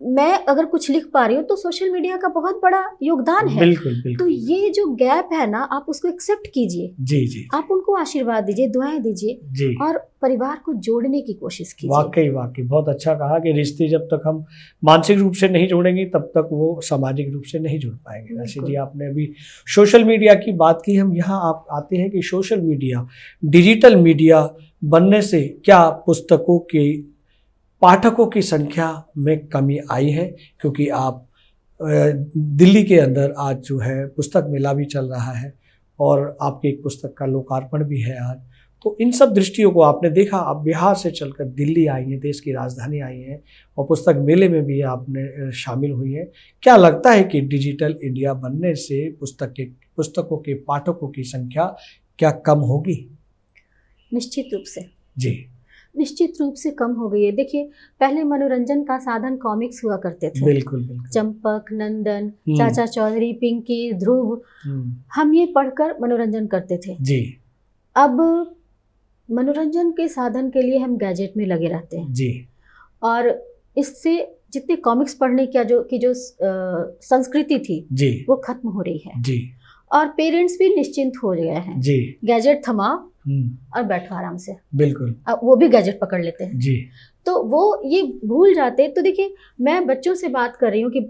मैं अगर कुछ लिख पा रही हूँ तो सोशल मीडिया का बहुत बड़ा योगदान है। बिल्कुल बिल्कुल। तो ये जो गैप है ना, आप उसको एक्सेप्ट कीजिए। जी जी। आप उनको आशीर्वाद दीजिए, दुआएं दीजिए जी। और परिवार को जोड़ने की कोशिश कीजिए। वाकई वाकई बहुत अच्छा कहा कि रिश्ते जब तक हम मानसिक रूप से नहीं जोड़ेंगे तब तक वो सामाजिक रूप से नहीं जुड़ पाएंगे। राशि जी, आपने अभी सोशल मीडिया की बात की। हम यहाँ आप आते हैं कि सोशल मीडिया, डिजिटल मीडिया बनने से क्या पुस्तकों के पाठकों की संख्या में कमी आई है? क्योंकि आप दिल्ली के अंदर आज जो है पुस्तक मेला भी चल रहा है और आपकी एक पुस्तक का लोकार्पण भी है आज। तो इन सब दृष्टियों को आपने देखा, आप बिहार से चलकर दिल्ली आई हैं, देश की राजधानी आई हैं और पुस्तक मेले में भी आपने शामिल हुई हैं। क्या लगता है कि डिजिटल इंडिया बनने से पुस्तकों के पाठकों की संख्या क्या कम होगी? निश्चित रूप से जी, निश्चित रूप से कम हो गई है। देखिए, पहले मनोरंजन का साधन कॉमिक्स हुआ करते थे। बिल्कुल बिल्कुल। चंपक, नंदन, चाचा चौधरी, पिंकी, ध्रुव, हम ये पढ़कर मनोरंजन करते थे। जी। अब मनोरंजन के साधन के लिए हम गैजेट में लगे रहते हैं। जी। और इससे जितने कॉमिक्स पढ़ने की जो संस्कृति थी जी, वो खत्म हो रही है। जी। और पेरेंट्स भी निश्चिंत हो गए हैं। जी। गैजेट थमाओ और बैठो आराम से। बिल्कुल। अब वो भी गैजेट पकड़ लेते हैं। जी। तो वो ये भूल जाते। तो देखिए, मैं बच्चों से बात कर रही हूँ कि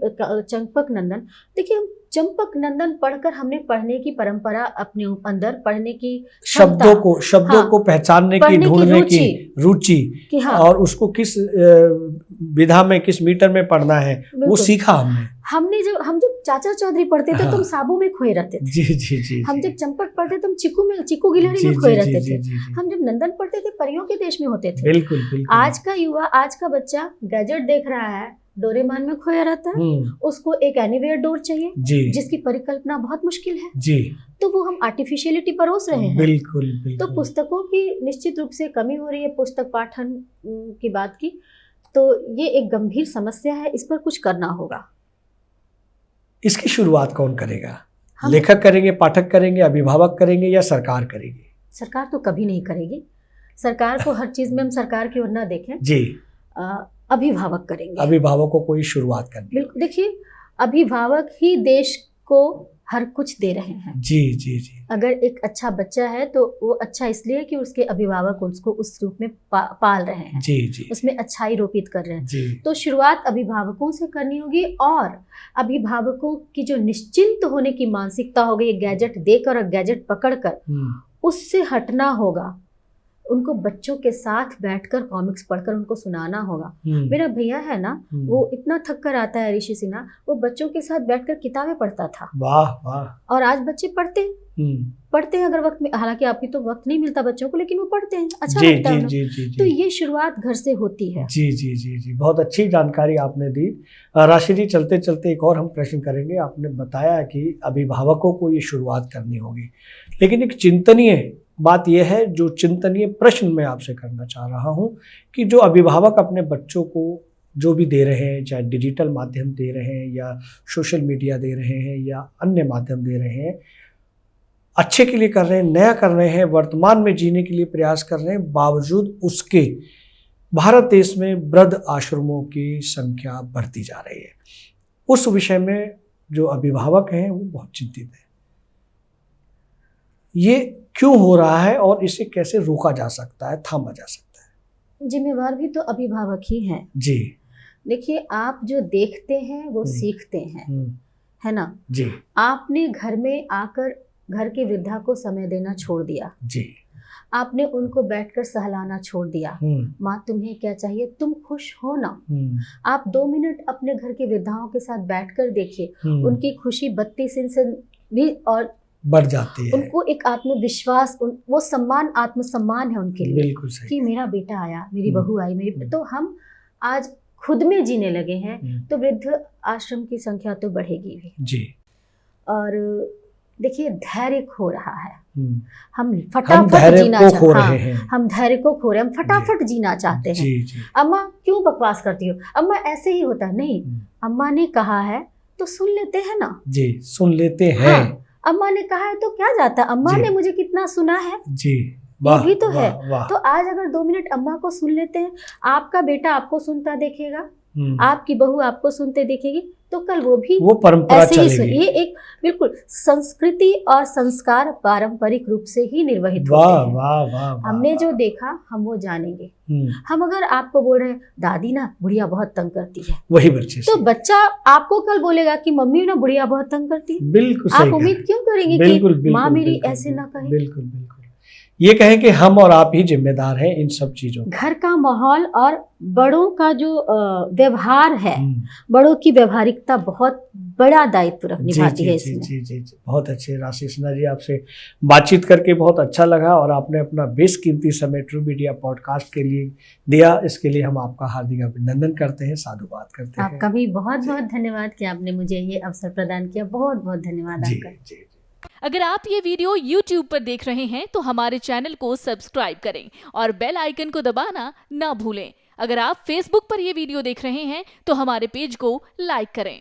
चंपक नंदन, देखिए हम चंपक नंदन पढ़कर हमने पढ़ने की परंपरा अपने अंदर, पढ़ने की शब्दों को पहचानने की, ढूंढने की रुचि कि हाँ, और उसको किस विधा में, किस मीटर में पढ़ना है वो सीखा हमने। हम जब चाचा चौधरी पढ़ते थे तो हम साबू में खोए रहते थे। जी जी जी। हम जब चंपक पढ़ते थे हम चिक्कू गिलहरी में खोए रहते थे। हम जब नंदन पढ़ते थे परियों के देश में होते थे। बिल्कुल बिल्कुल। आज का युवा, आज का बच्चा गैजेट देख रहा है, डोरेमोन में खोया रहता है। उसको एक एनीवेयर डोर चाहिए जिसकी परिकल्पना बहुत मुश्किल है जी। तो वो हम आर्टिफिशियलिटी परोस रहे हैं। बिल्कुल बिल्कुल। तो पुस्तकों की निश्चित रूप से कमी हो रही है। पुस्तक पाठन की बात की तो ये एक गंभीर समस्या है, इस पर कुछ करना होगा। इसकी शुरुआत कौन करेगा? लेखक करेंगे, पाठक करेंगे, अभिभावक करेंगे या सरकार करेगी? सरकार तो कभी नहीं करेगी। सरकार को हर चीज में हम सरकार की ओर ना देखें जी। अभिभावक करेंगे। अभिभावकों को ही शुरुआत करनी। बिल्कुल। देखिए, अभिभावक ही देश को हर कुछ दे रहे हैं। जी जी जी। अगर एक अच्छा बच्चा है तो वो अच्छा इसलिए कि उसके अभिभावक उसको उस रूप में पाल रहे हैं। जी जी। उसमें अच्छाई रोपित कर रहे हैं जी। तो शुरुआत अभिभावकों से करनी होगी और अभिभावकों की जो निश्चिंत होने की मानसिकता होगी, गैजेट देकर और गैजेट पकड़कर, उससे हटना होगा। उनको बच्चों के साथ बैठकर कॉमिक्स पढ़कर उनको सुनाना होगा। मेरा भैया है ना, वो इतना थक कर आता है, ऋषि सिन्हा, वो बच्चों के साथ बैठकर किताबें पढ़ता था। वाह वाह। और आज बच्चे पढ़ते हैं अगर वक्त में, हालांकि आपकी तो वक्त नहीं मिलता बच्चों को, लेकिन वो पढ़ते हैं, अच्छा लगता है उन्हें। तो ये शुरुआत घर से होती है। जी जी जी जी। बहुत अच्छी जानकारी आपने दी। राशि जी, चलते चलते एक और हम प्रश्न करेंगे। आपने बताया कि अभिभावकों को ये शुरुआत करनी होगी, लेकिन एक चिंतनीय बात यह है, जो चिंतनीय प्रश्न मैं आपसे करना चाह रहा हूं कि जो अभिभावक अपने बच्चों को जो भी दे रहे हैं, चाहे डिजिटल माध्यम दे रहे हैं या सोशल मीडिया दे रहे हैं या अन्य माध्यम दे रहे हैं, अच्छे के लिए कर रहे हैं, नया कर रहे हैं, वर्तमान में जीने के लिए प्रयास कर रहे हैं, बावजूद उसके भारत देश में वृद्ध आश्रमों की संख्या बढ़ती जा रही है। उस विषय में जो अभिभावक हैं वो बहुत चिंतित हैं। ये क्यों हो रहा है और इसे कैसे रोका जा सकता है, थामा जा सकता है? जिम्मेवार भी तो अभिभावक ही हैं जी। देखिए, आप जो देखते हैं वो सीखते हैं, है ना जी। आपने घर में आकर घर के वृद्धा को समय देना छोड़ दिया जी। आपने उनको बैठकर सहलाना छोड़ दिया। माँ तुम्हें क्या चाहिए, तुम खुश हो ना। आप 2 मिनट अपने घर के वृद्धाओं के साथ बैठकर देखिए, उनकी खुशी 32 इंच से भी और बढ़ जाती है। उनको एक आत्मविश्वास, वो सम्मान, आत्मसम्मान है उनके लिए। बिल्कुल सही। कि मेरा बेटा आया, मेरी बहू आई, मेरी, तो हम आज खुद में जीने लगे हैं, तो वृद्ध आश्रम की संख्या तो बढ़ेगी भी जी। और देखिए, धैर्य खो रहा है। हम फटाफट जीना चाहते हैं, हम धैर्य को खो रहे हैं, हम फटाफट जीना चाहते हैं जी, जी। अम्मा क्यों बकवास करती हो, अम्मा ऐसे ही होता है। नहीं, अम्मा ने कहा है तो सुन लेते हैं ना जी, सुन लेते हैं। हाँ, अम्मा ने कहा है तो क्या जाता है, अम्मा ने मुझे कितना सुना है जी। ये भी तो है। तो आज अगर 2 मिनट अम्मा को सुन लेते हैं, आपका बेटा आपको सुनता देखेगा, आपकी बहू आपको सुनते देखेगी तो कल वो भी वो परंपरा ऐसे ही चलेगी। ये एक बिल्कुल संस्कृति और संस्कार पारंपरिक रूप से ही निर्वहित वाह होते हैं। वाह वाह वाह, हमने वाह। जो देखा हम वो जानेंगे। हम्म, हम अगर आपको बोल रहे हैं दादी ना बुढ़िया बहुत तंग करती है, वही बच्चे तो से। बच्चा आपको कल बोलेगा कि मम्मी ना बुढ़िया बहुत तंग करती है। बिल्कुल सही आप कह उम्मीद रहे क्यों करेंगे हैं। बिल्कुल कि माँ बिल्कुल मेरी बिल्कुल, ऐसे ना कहे। बिल्कुल बिल्कुल ये कहें कि हम और आप ही जिम्मेदार हैं इन सब चीजों का। घर का माहौल और बड़ों का जो व्यवहार है, हम्म, बड़ों की व्यवहारिकता बहुत बड़ा दायित्व जी निभाती जी है जी इसमें। जी जी जी, बहुत अच्छे राशि सिन्हा जी, आपसे बातचीत करके बहुत अच्छा लगा और आपने अपना बेशकीमती समय ट्रू मीडिया पॉडकास्ट के लिए दिया, इसके लिए हम आपका हार्दिक अभिनंदन करते हैं, साधुवाद करते हैं। आपका भी बहुत बहुत धन्यवाद कि आपने मुझे ये अवसर प्रदान किया। बहुत बहुत धन्यवाद जी आपका। जी जी। अगर आप ये वीडियो YouTube पर देख रहे हैं तो हमारे चैनल को सब्सक्राइब करें और बेल आइकन को दबाना ना भूलें। अगर आप Facebook पर ये वीडियो देख रहे हैं तो हमारे पेज को लाइक करें।